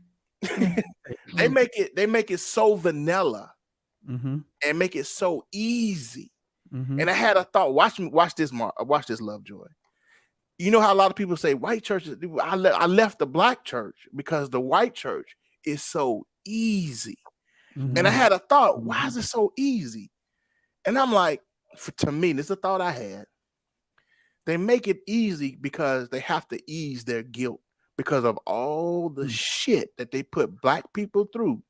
They make it so vanilla and make it so easy. And I had a thought. Watch this, Lovejoy. You know how a lot of people say white churches. I left the black church because the white church is so easy. And I had a thought. Why is it so easy? And I'm like, to me, this is a thought I had. They make it easy because they have to ease their guilt because of all the shit that they put black people through.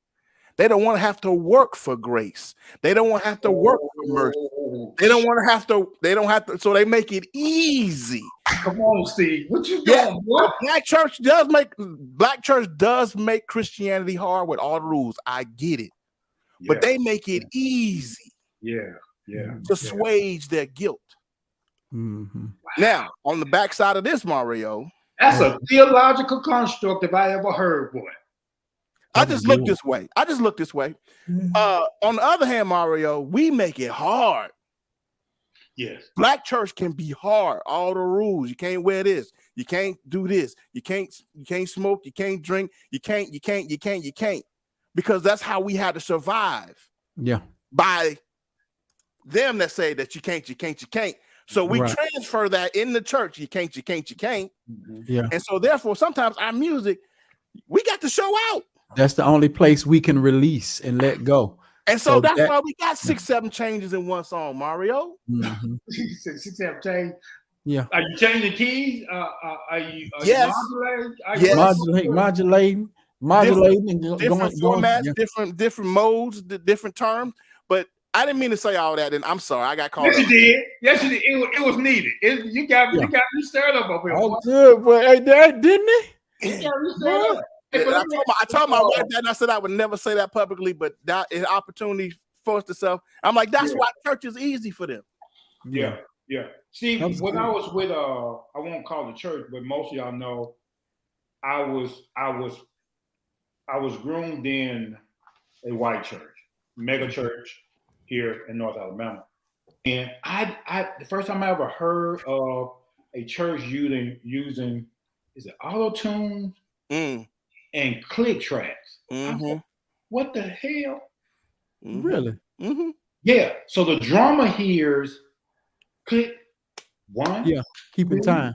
They don't want to have to work for grace. They don't want to have to work for mercy. They don't want to have to. They don't have to. So they make it easy. Come on, Steve. What you doing? What? Black church does make Christianity hard with all the rules. I get it, but they make it easy. To assuage their guilt. Now, on the backside of this, Mario, that's a theological construct if I ever heard one. I just look this way. On the other hand, Mario, we make it hard. Yes. Black church can be hard. All the rules. You can't wear this. You can't do this. You can't smoke. You can't drink. You can't. Because that's how we had to survive. Yeah. By them that say that you can't. So we transfer that in the church. You can't. Yeah. And so therefore, sometimes our music, we got to show out. That's the only place we can release and let go. And so that's why we got 6-7 changes in one song, Mario. Mm-hmm. 6-7 change. Yeah. Are you changing the keys? Are you yes. modulating? Modulating and different formats, different modes, different terms. But I didn't mean to say all that, and I'm sorry, I got caught up. You did. Yes, you did. It was needed. You got me stirred up over here. Oh, good, but hey, didn't he? You got me stirred up. I told my wife that, and I said I would never say that publicly, but that an opportunity forced itself. I'm like, that's why church is easy for them. Yeah. See, when I was with I won't call it church, but most of y'all know, I was groomed in a white church, mega church here in North Alabama, and I the first time I ever heard of a church using is it auto tunes and click tracks. Like, what the hell? Really? Yeah. So the drummer hears click 1. Yeah. Keeping time.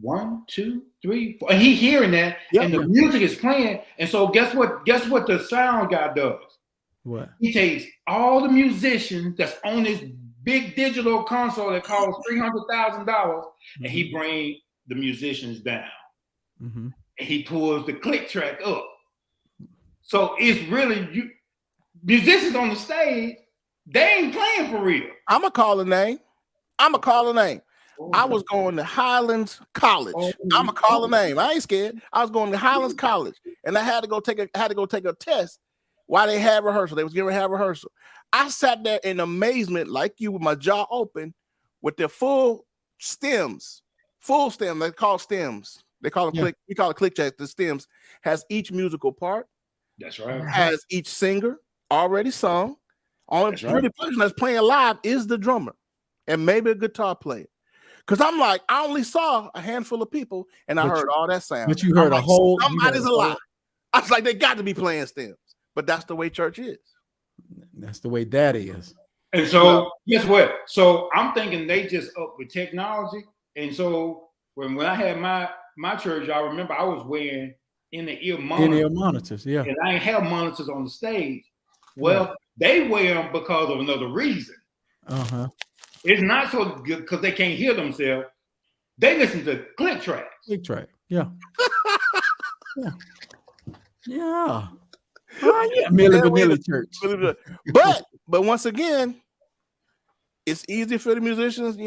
1, 2, 3, 4. And he hearing that, and the music is playing. And so guess what the sound guy does? What? He takes all the musicians that's on this big digital console that costs $300,000, and he brings the musicians down. And he pulls the click track up. So it's really musicians on the stage, they ain't playing for real. I'm gonna call a name. I was going to Highlands College. I'm gonna call a name. I ain't scared. I was going to Highlands College, and I had to go take a test while they had rehearsal. They was going to have rehearsal. I sat there in amazement, like you, with my jaw open, with their full stems. They call stems. They call them click. We call it click track. The stems has each musical part. That's right. Has each singer already sung. Only person that's playing live is the drummer, and maybe a guitar player. Because I'm like, I only saw a handful of people, and I heard all that sound. But you heard a whole. Somebody's alive. I was like, they got to be playing stems. But that's the way church is. That's the way that is. And so, guess what? So I'm thinking they just up with technology. And so when I had my church, I remember I was wearing in-ear monitors. Yeah. And I ain't have monitors on the stage. Well, they wear them because of another reason. It's not so good because they can't hear themselves. They listen to click tracks. Click track. Yeah. Yeah. Milli Vanilli church. But once again, it's easy for the musicians,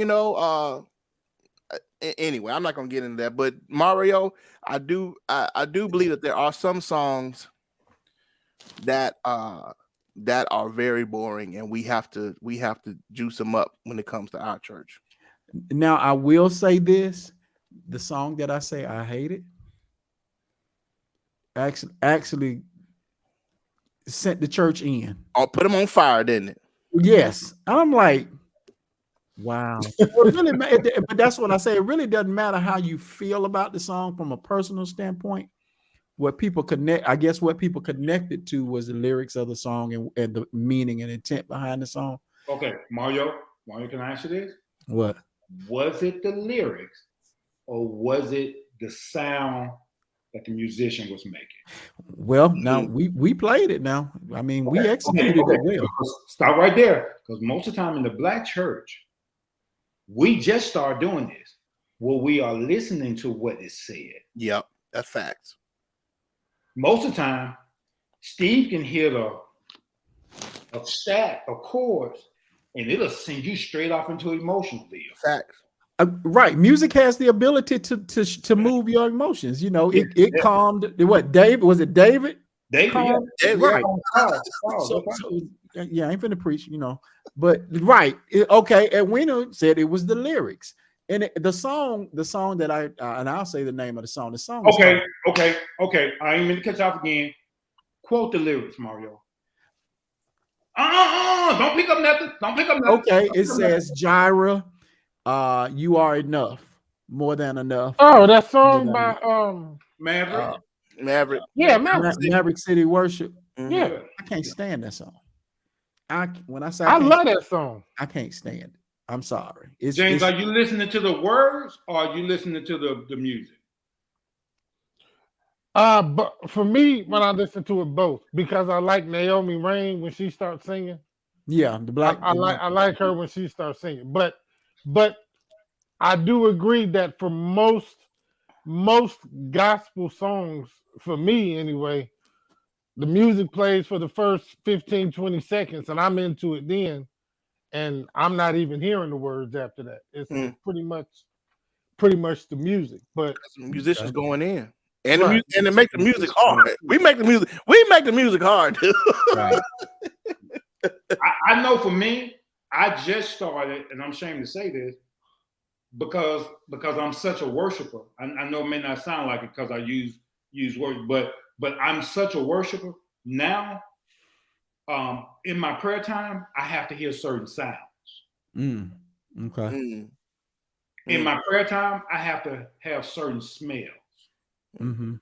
anyway, I'm not gonna get into that. But Mario, I do believe that there are some songs that are very boring, and we have to juice them up when it comes to our church. Now, I will say this: the song that I say I hate it actually sent the church in. Oh, put them on fire, didn't it? Yes, I'm like, wow. But that's what I say. It really doesn't matter how you feel about the song from a personal standpoint. What people connected to was the lyrics of the song and the meaning and intent behind the song. Okay, Mario, can I answer this? What? Was it the lyrics or was it the sound that the musician was making? Well, now we played it now. I mean, we executed it well. Stop right there. Because most of the time in the Black church, we just start doing this. Well, we are listening to what is said. Yep, that's facts. Most of the time, Steve can hit a stack of chords, and it'll send you straight off into emotional field. Facts. Right. Music has the ability to move your emotions. It calmed. What, David? Was it David? David, right. So, I ain't finna preach, But right. Okay. Edwina said it was the lyrics. And the song that and I'll say the name of the song. The song. Okay. I ain't mean to cut you off again. Quote the lyrics, Mario. Don't pick up nothing. Okay, it says, Jireh, you are enough. More Than Enough. Oh, that song by Maverick. Maverick. Yeah, Maverick. Maverick City Worship. Yeah, I can't stand that song. When I say I can't love that song. I can't stand it. I'm sorry. James, are you listening to the words or are you listening to the music? But for me, when I listen to it both, because I like Naomi Rain when she starts singing. Yeah, I like her when she starts singing. But I do agree that for most gospel songs, for me anyway, the music plays for the first 15, 20 seconds, and I'm into it then, and I'm not even hearing the words after that. It's pretty much the music. But musicians going in. And right. And it make the music hard. We make the music hard, dude. Right. I know for me, I just started, and I'm ashamed to say this, because I'm such a worshiper. I know it may not sound like it because I use words, but I'm such a worshiper now. In my prayer time, I have to hear certain sounds. Okay. In my prayer time, I have to have certain smells. Mm-hmm.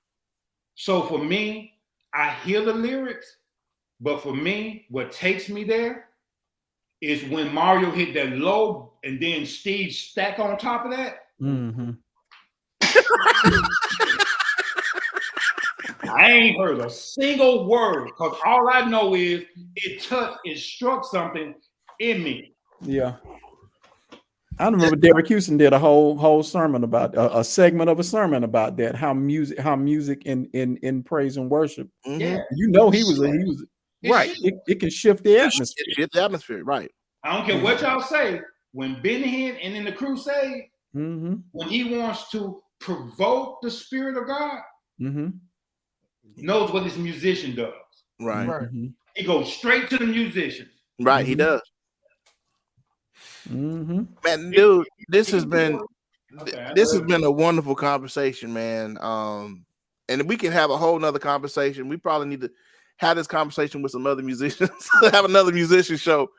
So for me, I hear the lyrics, but for me, what takes me there is when Mario hit that low and then Steve stack on top of that. Mm-hmm. I ain't heard a single word because all I know is it struck something in me. Yeah. I remember Derek Houston did a whole sermon about a segment of a sermon about that, how music in praise and worship. Yeah. You know he was right. It can shift the atmosphere. Shift the atmosphere, right. I don't care what y'all say. When Ben Hinn and in the crusade, when he wants to provoke the Spirit of God, knows what his musician does. Right. He goes straight to the musicians. Right, he does. Man, dude, this has been a wonderful conversation, man. And we can have a whole nother conversation. We probably need to have this conversation with some other musicians, have another musician show.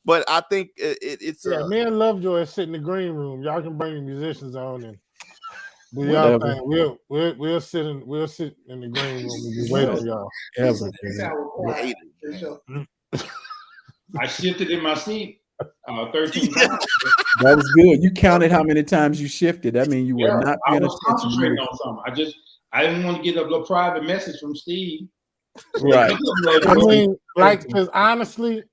But I think it's me and Lovejoy is sitting in the green room. Y'all can bring the musicians on and do y'all thing. We'll sit in the green room and just wait on y'all. I shifted in my seat 13 times. That was good. You counted how many times you shifted. That means you were not paying attention. Concentrating on something. I didn't want to get a little private message from Steve. Right. I mean, because honestly,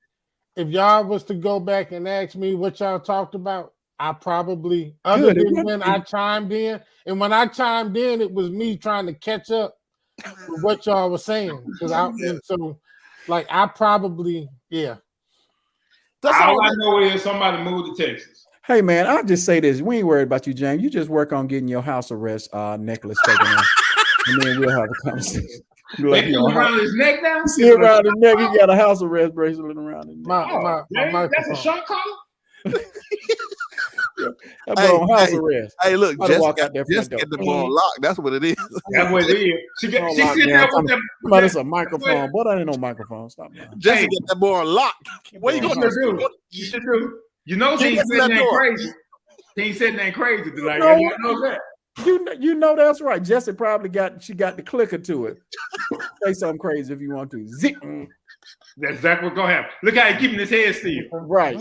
if y'all was to go back and ask me what y'all talked about, I probably, other than when I chimed in, and when I chimed in, it was me trying to catch up with what y'all were saying. I probably, That's all I know is somebody moved to Texas. Hey man, I'll just say this: we ain't worried about you, James. You just work on getting your house arrest necklace taken off, and then we'll have a conversation. Like, around his neck now? See around his neck, he got a house arrest bracelet around his neck. That's a shot collar? House arrest. Hey, look, just get the ball locked. That's what it is. That's what it is. She sitting there with them. It's a microphone, but I ain't no microphone. Stop now. Just to get that ball locked. What are you going to do? You know she ain't sitting there crazy. She ain't sitting there crazy tonight. You know that. You know that's right. Jesse probably got the clicker to it. Say something crazy if you want to. Zip. That's exactly what's gonna happen. Look how he's keeping his head still. Right.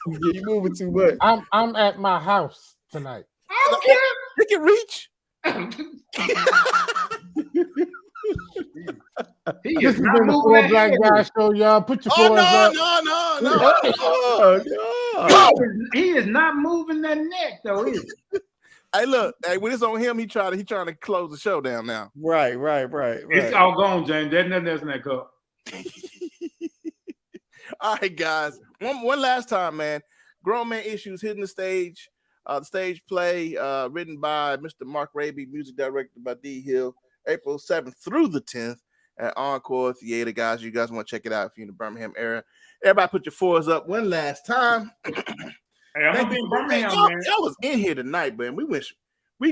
You moving too much. I'm at my house tonight. Okay. You can reach. This has been the Four Black Guys Show, y'all. Put your fours up. No. He is not moving that neck though, is he? Hey, look. Hey, when it's on him, he trying to close the show down now. Right. It's all gone, James. There's nothing else in that cup. All right, guys. One last time, man. Grown Man Issues hitting the stage. The stage play written by Mr. Mark Raby, music directed by D. Hill, April 7th through the 10th at Encore Theater, guys. You guys want to check it out if you're in the Birmingham area. Everybody put your fours up one last time. Hey, I'm gonna be in Birmingham, man. Y'all was in here tonight, man. We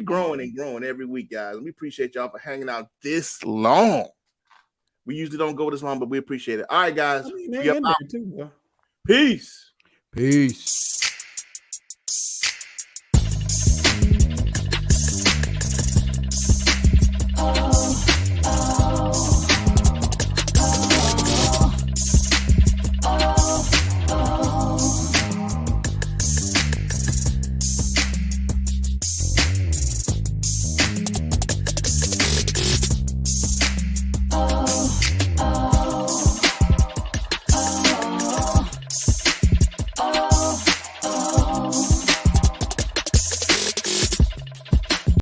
growing and growing every week, guys. And we appreciate y'all for hanging out this long. We usually don't go this long, but we appreciate it. All right, guys. Peace.